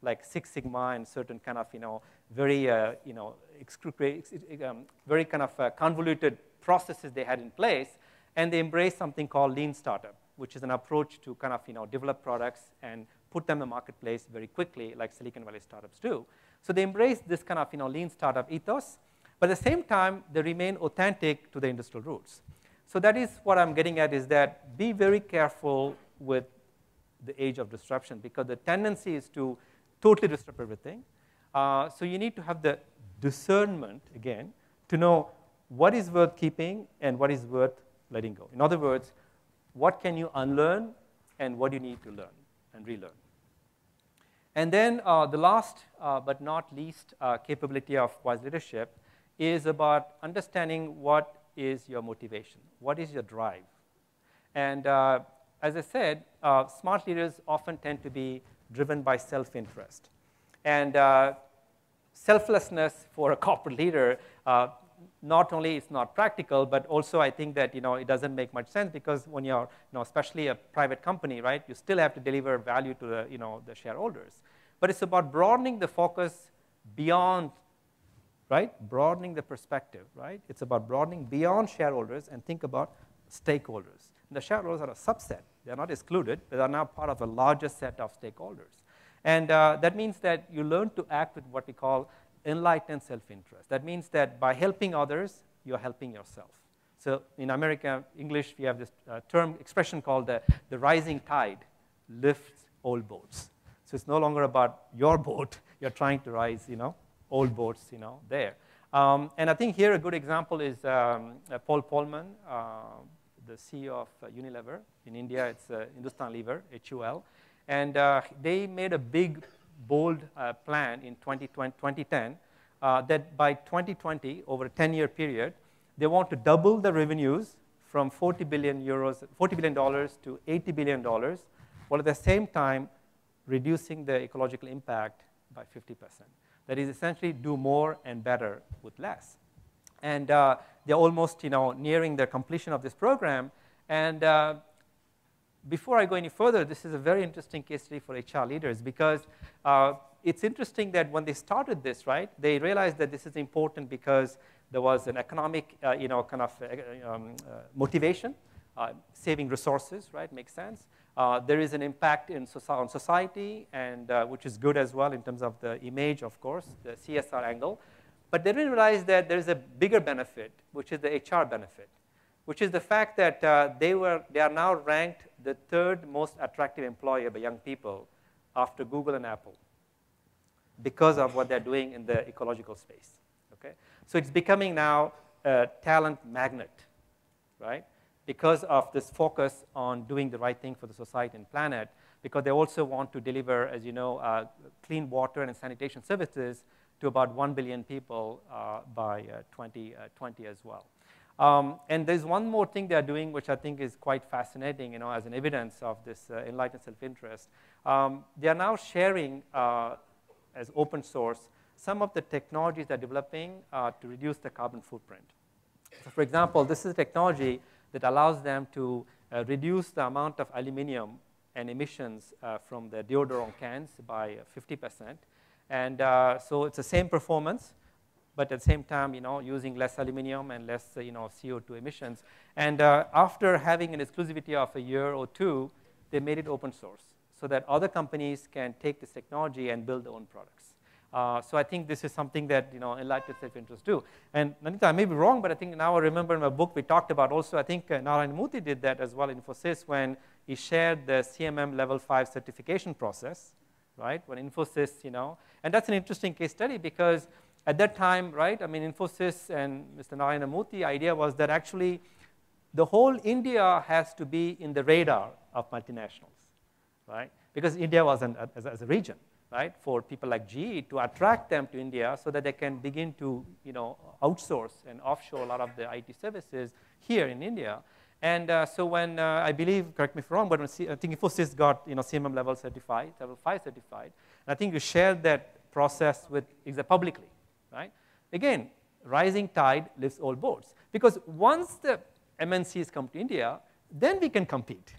like Six Sigma and certain kind of, very, very kind of convoluted processes they had in place, and they embrace something called lean startup, which is an approach to kind of, develop products and put them in the marketplace very quickly, like Silicon Valley startups do. So they embrace this kind of, lean startup ethos, but at the same time, they remain authentic to the industrial roots. So that is what I'm getting at, is that be very careful with the age of disruption, because the tendency is to totally disrupt everything. So you need to have the discernment, again, to know what is worth keeping and what is worth letting go. In other words, what can you unlearn and what do you need to learn and relearn. And then the last but not least capability of wise leadership is about understanding what is your motivation, what is your drive. And as I said, smart leaders often tend to be driven by self-interest. And selflessness for a corporate leader, not only is not practical, but also I think that it doesn't make much sense, because when you're especially a private company, right, you still have to deliver value to the the shareholders. But it's about broadening the focus beyond, right, broadening the perspective, right. It's about broadening beyond shareholders and think about stakeholders. And the shareholders are a subset. They're not excluded. They are now part of a larger set of stakeholders. And that means that you learn to act with what we call enlightened self-interest. That means that by helping others, you're helping yourself. So in American English, we have this expression called the rising tide lifts all boats. So it's no longer about your boat. You're trying to rise, all boats, there. And I think here a good example is Paul Polman, the CEO of Unilever. In India, it's Hindustan Lever, HUL. And they made a big, bold plan in 2010 that by 2020, over a 10-year period, they want to double the revenues from $40 billion to $80 billion, while at the same time reducing the ecological impact by 50%. That is essentially do more and better with less. And they're almost nearing the completion of this program. And before I go any further, this is a very interesting case study for HR leaders, because it's interesting that when they started this, right, they realized that this is important because there was an economic, motivation, saving resources, right, makes sense. There is an impact on society, and which is good as well in terms of the image, of course, the CSR angle. But they didn't realize that there is a bigger benefit, which is the HR benefit, which is the fact that they are now ranked the third most attractive employer by young people after Google and Apple, because of what they're doing in the ecological space. Okay? So it's becoming now a talent magnet, right? Because of this focus on doing the right thing for the society and planet, because they also want to deliver, as you know, clean water and sanitation services to about 1 billion people by 2020 as well. And there's one more thing they're doing, which I think is quite fascinating, as an evidence of this enlightened self-interest. They are now sharing, as open source, some of the technologies they're developing to reduce the carbon footprint. So for example, this is a technology that allows them to reduce the amount of aluminum and emissions from the deodorant cans by 50%. And so it's the same performance, but at the same time, using less aluminum and less, CO2 emissions. And after having an exclusivity of a year or two, they made it open source so that other companies can take this technology and build their own products. So I think this is something that, enlightened self-interest do. And Nanita, I may be wrong, but I think now I remember in my book we talked about also, I think Narayana Murthy did that as well in Infosys when he shared the CMM level 5 certification process, right? When Infosys, and that's an interesting case study because at that time, right, I mean, Infosys and Mr. Narayana Murthy idea was that actually the whole India has to be in the radar of multinationals. right? Because India was as a region, right? For people like GE to attract them to India so that they can begin to, outsource and offshore a lot of the IT services here in India. And so when I believe, correct me if I'm wrong, but when I think Infosys got CMM level 5 certified, and I think you shared that process with publicly, right? Again, rising tide lifts all boats. Because once the MNCs come to India, then we can compete,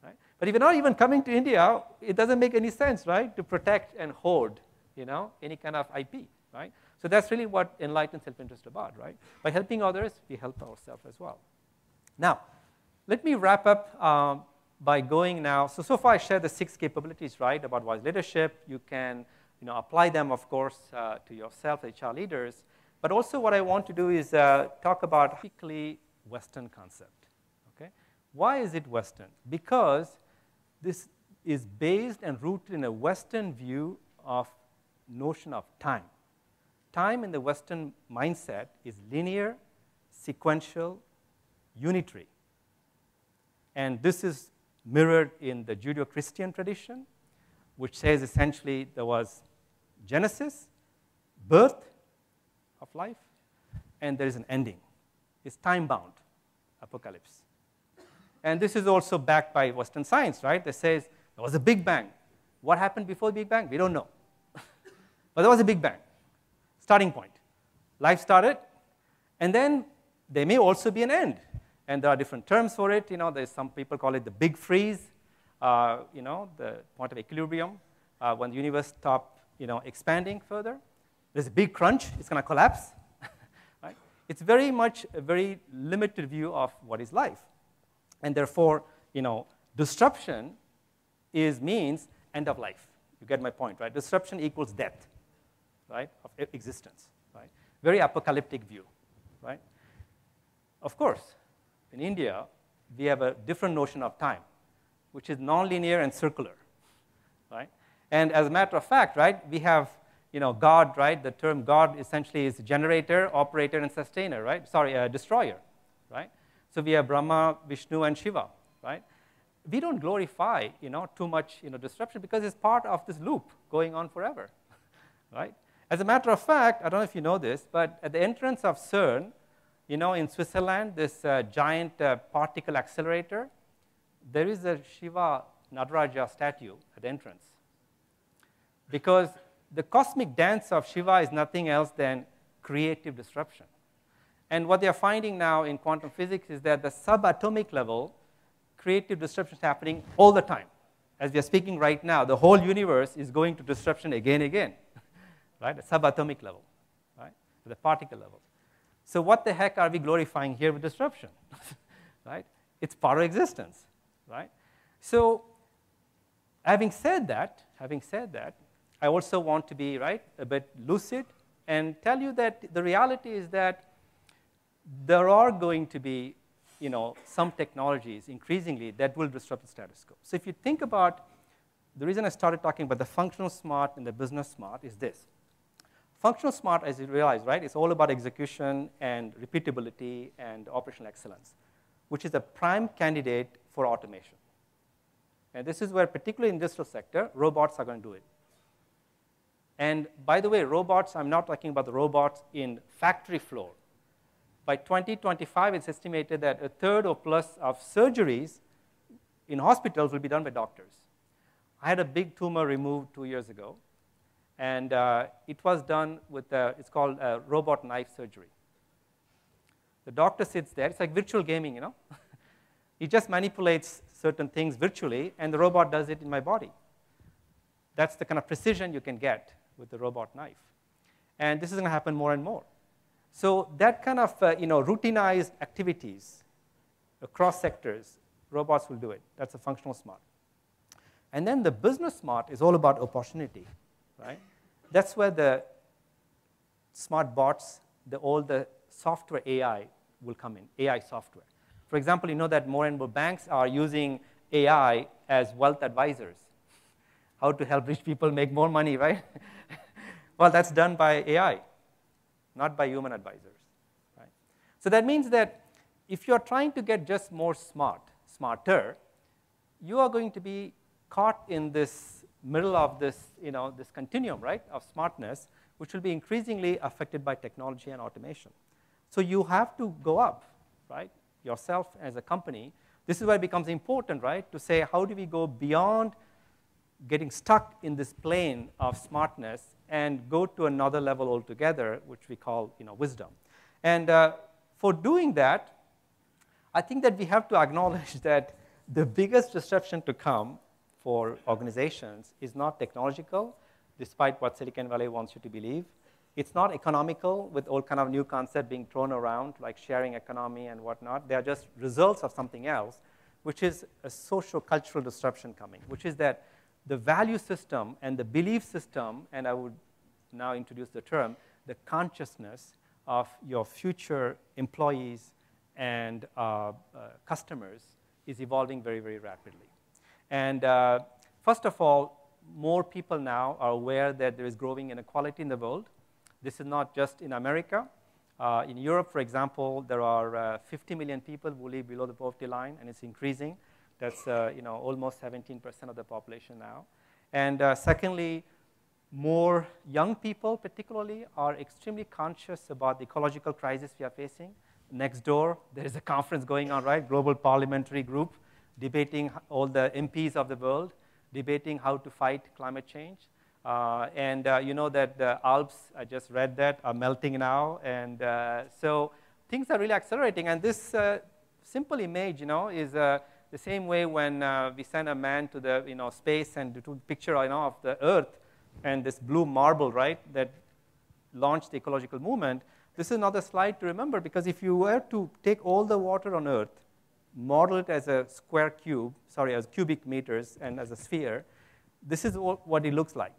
right? But if you're not even coming to India, it doesn't make any sense, right, to protect and hoard, any kind of IP, right? So that's really what enlightened self-interest is about, right? By helping others, we help ourselves as well. Now, let me wrap up by going now. So far I shared the 6 capabilities, right, about wise leadership. You can apply them, of course, to yourself, HR leaders. But also what I want to do is talk about a typically Western concept. Okay? Why is it Western? Because this is based and rooted in a Western view of notion of time. Time in the Western mindset is linear, sequential, unitary. And this is mirrored in the Judeo-Christian tradition, which says essentially there was Genesis, birth of life, and there is an ending. It's time-bound, apocalypse. And this is also backed by Western science, right? That says there was a Big Bang. What happened before the Big Bang? We don't know. But there was a Big Bang, starting point. Life started, and then there may also be an end. And there are different terms for it. There's some people call it the big freeze, the point of equilibrium, when the universe stops, expanding further. There's a big crunch. It's going to collapse. Right? It's very much a very limited view of what is life. And therefore, disruption means end of life. You get my point, right? Disruption equals death, right, of existence, right? Very apocalyptic view, right? Of course, in India, we have a different notion of time, which is nonlinear and circular, right? And as a matter of fact, right, we have, God, right? The term God essentially is generator, operator, and sustainer, right? Sorry, destroyer, right? So we have Brahma, Vishnu, and Shiva, right? We don't glorify, too much, disruption because it's part of this loop going on forever, right? As a matter of fact, I don't know if you know this, but at the entrance of CERN, in Switzerland, this giant particle accelerator, there is a Shiva Nataraja statue at the entrance. Because the cosmic dance of Shiva is nothing else than creative disruption. And what they're finding now in quantum physics is that the subatomic level, creative disruption is happening all the time. As we are speaking right now, the whole universe is going to disruption again and again, right? At subatomic level, right? At the particle level. So what the heck are we glorifying here with disruption, right? It's part of existence, right? So having said that, I also want to be, right, a bit lucid and tell you that the reality is that there are going to be, some technologies increasingly that will disrupt the status quo. So if you think about, the reason I started talking about the functional smart and the business smart is this. Functional smart, as you realize, right, is all about execution and repeatability and operational excellence, which is a prime candidate for automation. And this is where, particularly in the industrial sector, robots are going to do it. And by the way, robots, I'm not talking about the robots in factory floor. By 2025, it's estimated that a third or plus of surgeries in hospitals will be done by doctors. I had a big tumor removed 2 years ago. And it was done with, it's called robot knife surgery. The doctor sits there. It's like virtual gaming, He just manipulates certain things virtually, and the robot does it in my body. That's the kind of precision you can get with the robot knife. And this is going to happen more and more. So that kind of routinized activities across sectors, robots will do it. That's a functional smart. And then the business smart is all about opportunity, right? That's where the smart bots, all the software AI will come in, AI software. For example, you know that more and more banks are using AI as wealth advisors. How to help rich people make more money, right? Well, that's done by AI, not by human advisors, right? So that means that if you're trying to get just more smarter, you are going to be caught in this middle of this, this continuum, right, of smartness, which will be increasingly affected by technology and automation. So you have to go up, right, yourself as a company. This is where it becomes important, right, to say how do we go beyond getting stuck in this plane of smartness and go to another level altogether, which we call wisdom. And for doing that, I think that we have to acknowledge that the biggest disruption to come for organizations is not technological, despite what Silicon Valley wants you to believe. It's not economical, with all kind of new concepts being thrown around, like sharing economy and whatnot. They are just results of something else, which is a social-cultural disruption coming, which is that the value system and the belief system, and I would now introduce the term, the consciousness of your future employees and customers is evolving very, very rapidly. And first of all, more people now are aware that there is growing inequality in the world. This is not just in America. In Europe, for example, there are 50 million people who live below the poverty line, and it's increasing. That's almost 17% of the population now. And secondly, more young people, particularly, are extremely conscious about the ecological crisis we are facing. Next door, there is a conference going on, right? Global Parliamentary Group, debating all the MPs of the world, debating how to fight climate change. And you know that the Alps, I just read that, are melting now. And so things are really accelerating. And this simple image, is the same way when we send a man to the space and do a picture of the Earth and this blue marble, right, that launched the ecological movement. This is another slide to remember, because if you were to take all the water on Earth, model it as a square cube, as cubic meters and as a sphere, this is what it looks like.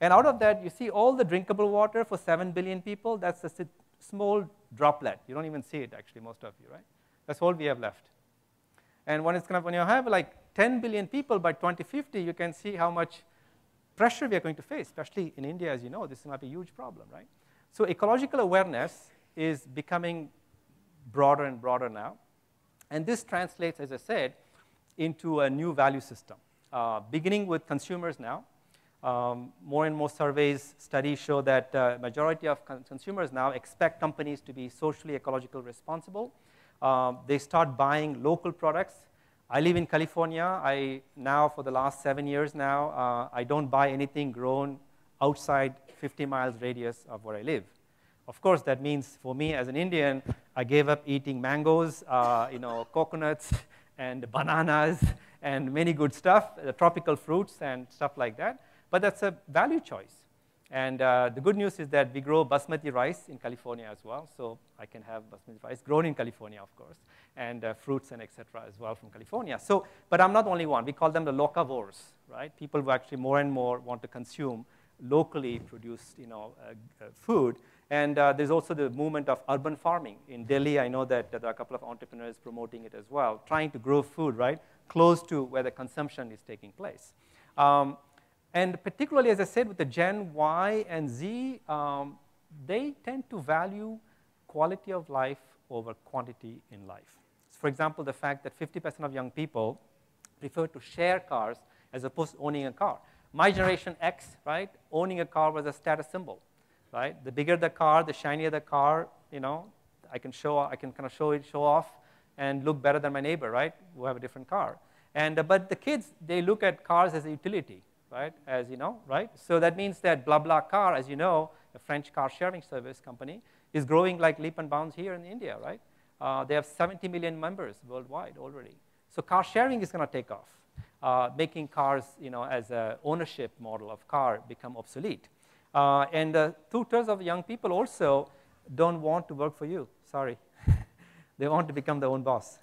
And out of that, you see all the drinkable water for 7 billion people. That's a small droplet. You don't even see it, actually, most of you, right? That's all we have left. And when you have like 10 billion people by 2050, you can see how much pressure we are going to face, especially in India, as you know. This might be a huge problem, right? So ecological awareness is becoming broader and broader now. And this translates, as I said, into a new value system, beginning with consumers now. More and more surveys, studies show that majority of consumers now expect companies to be socially, ecological responsible. They start buying local products. I live in California. Now, for the last 7 years now, I don't buy anything grown outside 50 miles radius of where I live. Of course, that means for me as an Indian, I gave up eating mangoes, coconuts, and bananas, and many good stuff, tropical fruits and stuff like that. But that's a value choice. And the good news is that we grow basmati rice in California as well, so I can have basmati rice grown in California, of course, and fruits and et cetera as well from California. So, but I'm not the only one. We call them the locavores, right? People who actually more and more want to consume locally produced, food. And there's also the movement of urban farming. In Delhi, I know that there are a couple of entrepreneurs promoting it as well, trying to grow food, right, close to where the consumption is taking place. And particularly, as I said, with the Gen Y and Z, they tend to value quality of life over quantity in life. So for example, the fact that 50% of young people prefer to share cars as opposed to owning a car. My generation X, right, owning a car was a status symbol, right? The bigger the car, the shinier the car, I can kind of show off and look better than my neighbor, right, who have a different car. And but the kids, they look at cars as a utility, right, as you know, right? So that means that BlaBlaCar, as you know, a French car sharing service company, is growing like leap and bounds here in India, right? They have 70 million members worldwide already. So car sharing is going to take off, making cars, as an ownership model of car become obsolete. And 2/3 of young people also don't want to work for you. Sorry. They want to become their own boss.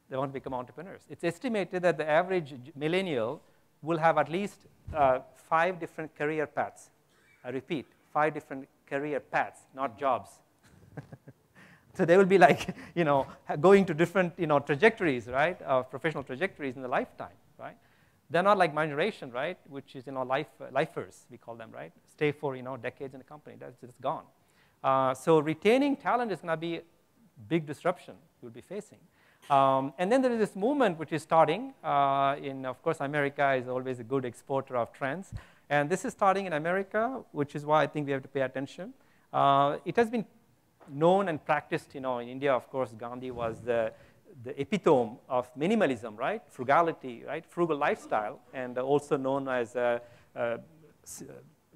They want to become entrepreneurs. It's estimated that the average millennial will have at least 5 different career paths. I repeat, 5 different career paths, not jobs. So they will be like, going to different, trajectories, right, professional trajectories in the lifetime, right? They're not like my generation, right, which is, lifers, we call them, right? Stay for, decades in a company. That's just gone. So retaining talent is going to be a big disruption you'll be facing. And then there is this movement which is starting of course, America is always a good exporter of trends. And this is starting in America, which is why I think we have to pay attention. It has been known and practiced, in India, of course, Gandhi was the epitome of minimalism, right? Frugality, right? Frugal lifestyle, and also known as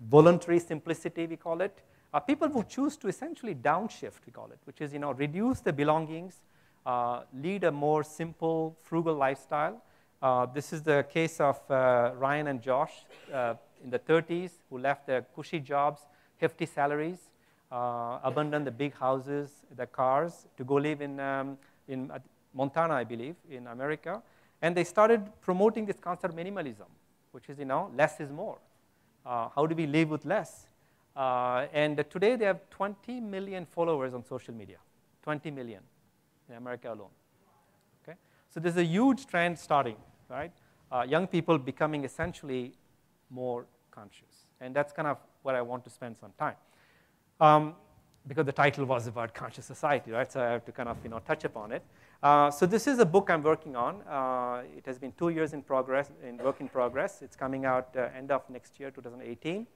voluntary simplicity, we call it. People who choose to essentially downshift, we call it, which is, reduce the belongings, lead a more simple, frugal lifestyle. This is the case of Ryan and Josh in the 30s who left their cushy jobs, hefty salaries, abandoned the big houses, the cars, to go live in Montana, I believe, in America. And they started promoting this concept of minimalism, which is, less is more. How do we live with less? And today they have 20 million followers on social media, 20 million in America alone. Okay? So there's a huge trend starting, right? Young people becoming essentially more conscious. And that's kind of where I want to spend some time. Because the title was about conscious society, right? So I have to kind of touch upon it. So this is a book I'm working on. It has been 2 years in work in progress. It's coming out end of next year, 2018.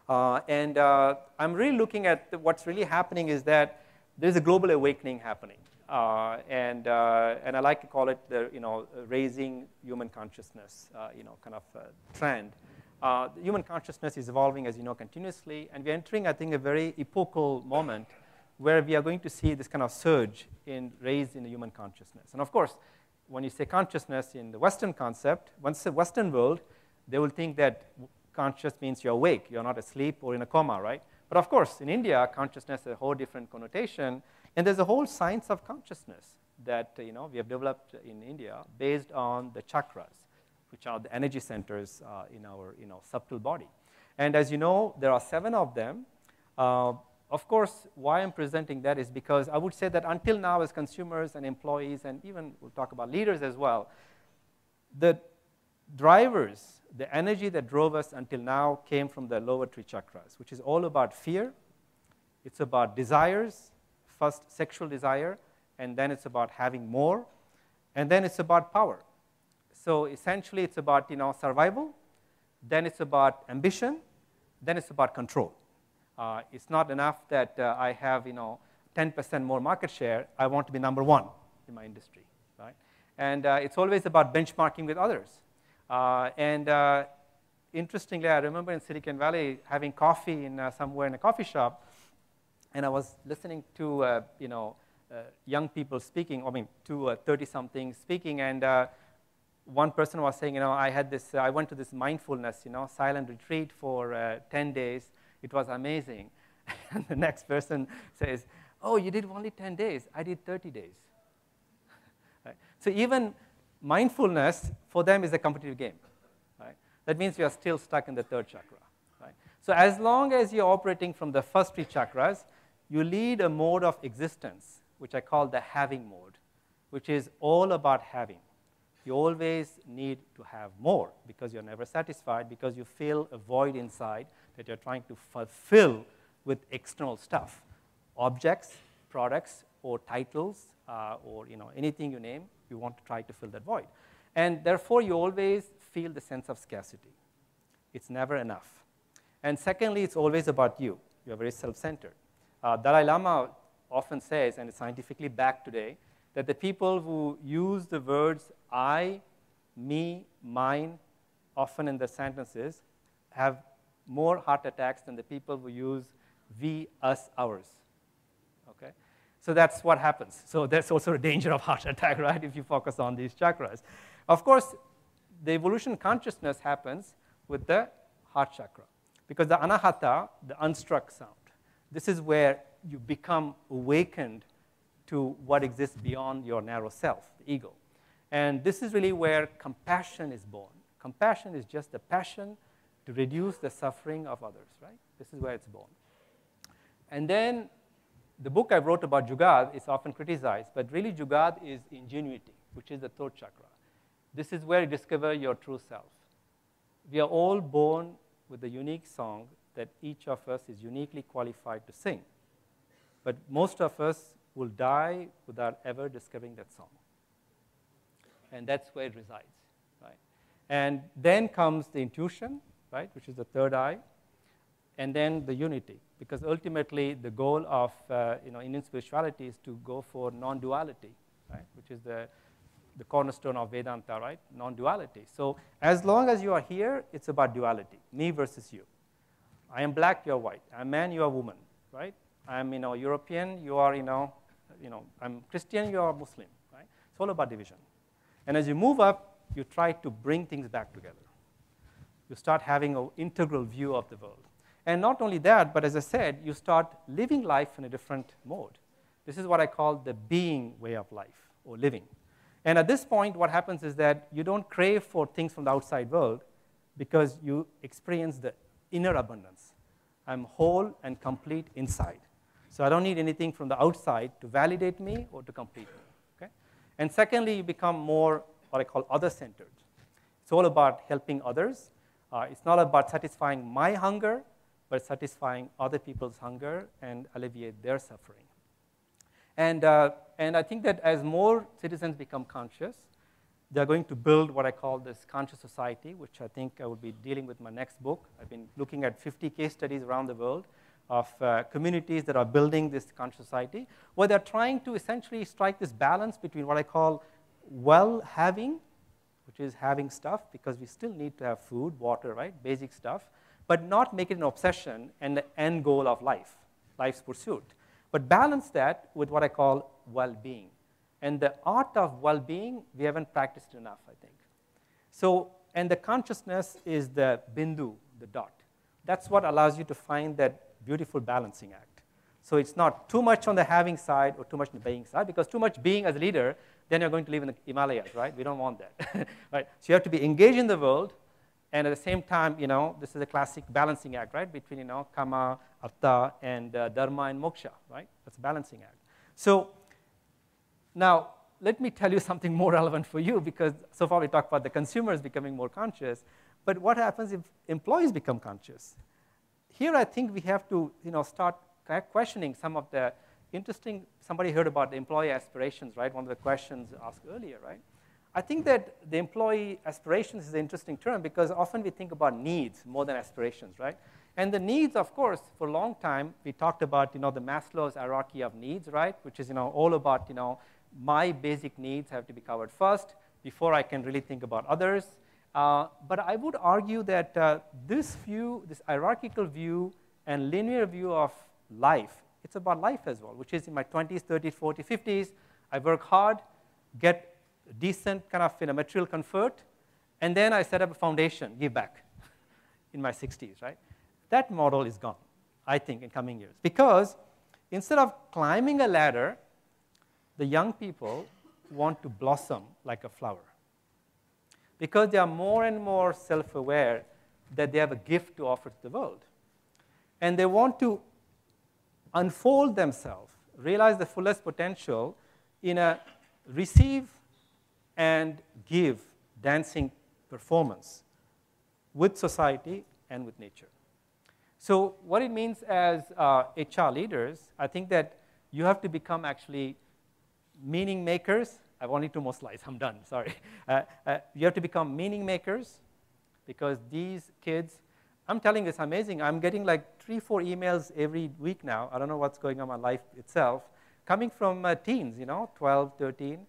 And I'm really looking at what's really happening is that there's a global awakening happening. And I like to call it the raising human consciousness kind of trend. Human consciousness is evolving, as you know, continuously, and we're entering, I think, a very epochal moment where we are going to see this kind of surge in raise in the human consciousness. And of course, when you say consciousness in the Western concept, once the Western world, they will think that conscious means you're awake, you're not asleep or in a coma, right? But of course, in India, consciousness has a whole different connotation, and there's a whole science of consciousness that we have developed in India based on the chakras, which are the energy centers in our subtle body. And as you know, there are 7 of them. Of course, why I'm presenting that is because I would say that until now, as consumers and employees, and even we'll talk about leaders as well, the drivers, the energy that drove us until now came from the lower 3 chakras, which is all about fear. It's about desires, first sexual desire, and then it's about having more, and then it's about power. So essentially, it's about survival, then it's about ambition, then it's about control. It's not enough that I have 10% more market share. I want to be number 1 in my industry, right? And it's always about benchmarking with others. Interestingly, I remember in Silicon Valley having coffee somewhere in a coffee shop, and I was listening to young people speaking. I mean, to 30-somethings speaking, and one person was saying, I went to this mindfulness, silent retreat for 10 days. It was amazing. And the next person says, oh, you did only 10 days. I did 30 days. Right? So even mindfulness for them is a competitive game. Right? That means you are still stuck in the 3rd chakra. Right? So as long as you're operating from the first 3 chakras, you lead a mode of existence, which I call the having mode, which is all about having. You always need to have more because you're never satisfied, because you feel a void inside that you're trying to fulfill with external stuff, objects, products, or titles, or anything you name. You want to try to fill that void, and therefore you always feel the sense of scarcity. It's never enough. And secondly, it's always about you. You're very self-centered. Dalai Lama often says, and it's scientifically backed today, that the people who use the words I, me, mine, often in their sentences, have more heart attacks than the people who use we, us, ours. Okay? So that's what happens. So there's also a danger of heart attack, right, if you focus on these chakras. Of course, the evolution consciousness happens with the heart chakra, because the anahata, the unstruck sound, this is where you become awakened to what exists beyond your narrow self, the ego. And this is really where compassion is born. Compassion is just the passion to reduce the suffering of others, right? This is where it's born. And then the book I wrote about Jugad is often criticized, but really Jugad is ingenuity, which is the 3rd chakra. This is where you discover your true self. We are all born with a unique song that each of us is uniquely qualified to sing. But most of us will die without ever discovering that song. And that's where it resides, right? And then comes the intuition, right, which is the third eye, and then the unity, because ultimately the goal of Indian spirituality is to go for non-duality, right, which is the cornerstone of Vedanta, right, non-duality. So as long as you are here, it's about duality, me versus you. I am black, you're white. I'm man, you are woman, right? I'm European, you are I'm Christian, you are Muslim, right? It's all about division. And as you move up, you try to bring things back together. You start having an integral view of the world. And not only that, but as I said, you start living life in a different mode. This is what I call the being way of life, or living. And at this point, what happens is that you don't crave for things from the outside world because you experience the inner abundance. I'm whole and complete inside. So I don't need anything from the outside to validate me or to complete me. Okay? And secondly, you become more what I call other-centered. It's all about helping others. It's not about satisfying my hunger, but satisfying other people's hunger and alleviate their suffering. And I think that as more citizens become conscious, they're going to build what I call this conscious society, which I think I will be dealing with in my next book. I've been looking at 50 case studies around the world of communities that are building this conscious society, where they're trying to essentially strike this balance between what I call well-having, which is having stuff, because we still need to have food, water, right, basic stuff, but not make it an obsession and the end goal of life, life's pursuit. But balance that with what I call well-being. And the art of well-being, we haven't practiced enough, I think. So, and the consciousness is the bindu, the dot. That's what allows you to find that beautiful balancing act. So it's not too much on the having side or too much on the being side, because too much being as a leader, then you're going to live in the Himalayas, right? We don't want that, right? So you have to be engaged in the world, and at the same time, this is a classic balancing act, right? Between, kama, artha, and dharma and moksha, right? That's a balancing act. So now, let me tell you something more relevant for you, because so far we talked about the consumers becoming more conscious, but what happens if employees become conscious? Here, I think we have to, start questioning some of the interesting, somebody heard about the employee aspirations, right? One of the questions asked earlier, right? I think that the employee aspirations is an interesting term because often we think about needs more than aspirations, right? And the needs, of course, for a long time, we talked about, the Maslow's hierarchy of needs, right? Which is, all about, my basic needs have to be covered first before I can really think about others. But I would argue that this hierarchical view and linear view of life, it's about life as well, which is in my 20s, 30s, 40s, 50s, I work hard, get decent kind of material comfort, and then I set up a foundation, give back in my 60s, right? That model is gone, I think, in coming years. Because instead of climbing a ladder, the young people want to blossom like a flower. Because they are more and more self-aware that they have a gift to offer to the world. And they want to unfold themselves, realize the fullest potential in a receive and give dancing performance with society and with nature. So what it means as HR leaders, I think that you have to become actually meaning makers. I've only 2 more slides, I'm done, sorry. You have to become meaning makers because these kids, I'm telling you, it's amazing. I'm getting like 3, 4 emails every week now. I don't know what's going on in my life itself, coming from teens, 12, 13.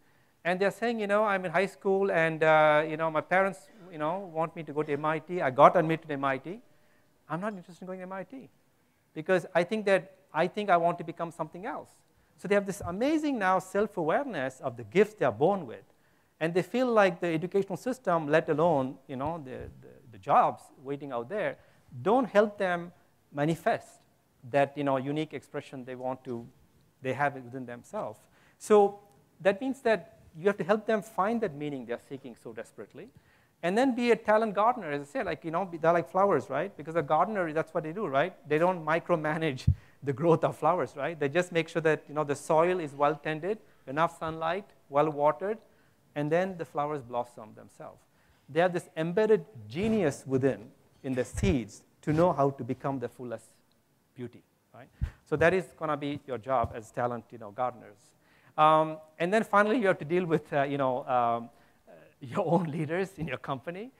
And they're saying, I'm in high school and, my parents, want me to go to MIT. I got admitted to MIT. I'm not interested in going to MIT because I think I want to become something else. So they have this amazing now self-awareness of the gifts they are born with. And they feel like the educational system, let alone, the jobs waiting out there, don't help them manifest that, unique expression they have within themselves. So that means that you have to help them find that meaning they're seeking so desperately. And then be a talent gardener, as I said, like, they're like flowers, right? Because a gardener, that's what they do, right? They don't micromanage the growth of flowers, right? They just make sure that, the soil is well tended, enough sunlight, well watered, and then the flowers blossom themselves. They have this embedded genius within in the seeds to know how to become the fullest beauty right? So that is going to be your job as talent, gardeners. And then finally, you have to deal with, your own leaders in your company.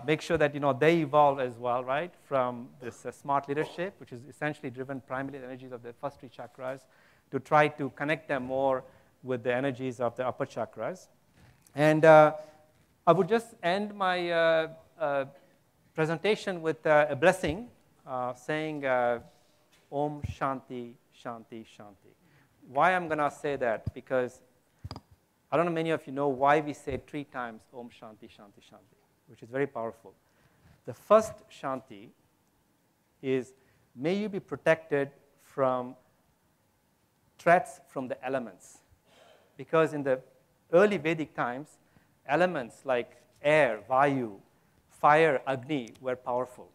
Make sure that, they evolve as well, right? From this smart leadership, which is essentially driven primarily the energies of the first 3 chakras, to try to connect them more with the energies of the upper chakras. And I would just end my presentation with a blessing, saying Om Shanti, Shanti, Shanti. Why I'm going to say that? Because I don't know many of you know why we say 3 times Om Shanti, Shanti, Shanti, which is very powerful. The first Shanti is, may you be protected from threats from the elements. Because in the early Vedic times, elements like air, Vayu, fire, Agni were powerful.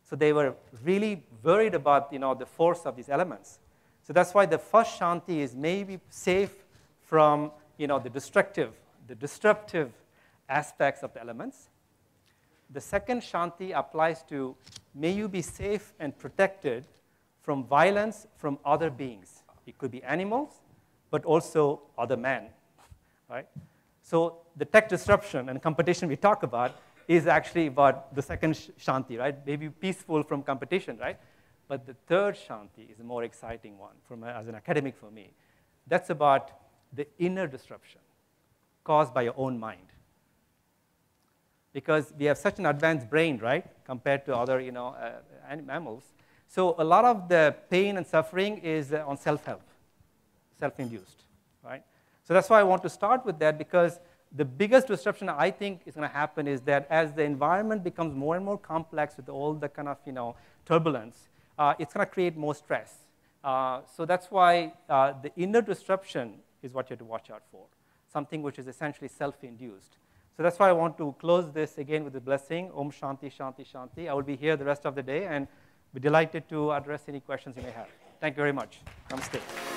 So they were really worried about, the force of these elements. So that's why the first Shanti is, may you be safe from, the disruptive aspects of the elements. The second Shanti applies to, may you be safe and protected from violence from other beings. It could be animals, but also other men, right? So the tech disruption and competition we talk about is actually about the second Shanti, right? Maybe peaceful from competition, right? But the third Shanti is a more exciting one as an academic for me. That's about the inner disruption caused by your own mind. Because we have such an advanced brain, right, compared to other, mammals. So a lot of the pain and suffering is on self-help, self-induced, right? So that's why I want to start with that, because the biggest disruption I think is going to happen is that as the environment becomes more and more complex with all the kind of, turbulence, it's going to create more stress. So that's why the inner disruption is what you have to watch out for, something which is essentially self-induced. So that's why I want to close this again with a blessing, Om Shanti, Shanti, Shanti. I will be here the rest of the day and be delighted to address any questions you may have. Thank you very much. Namaste.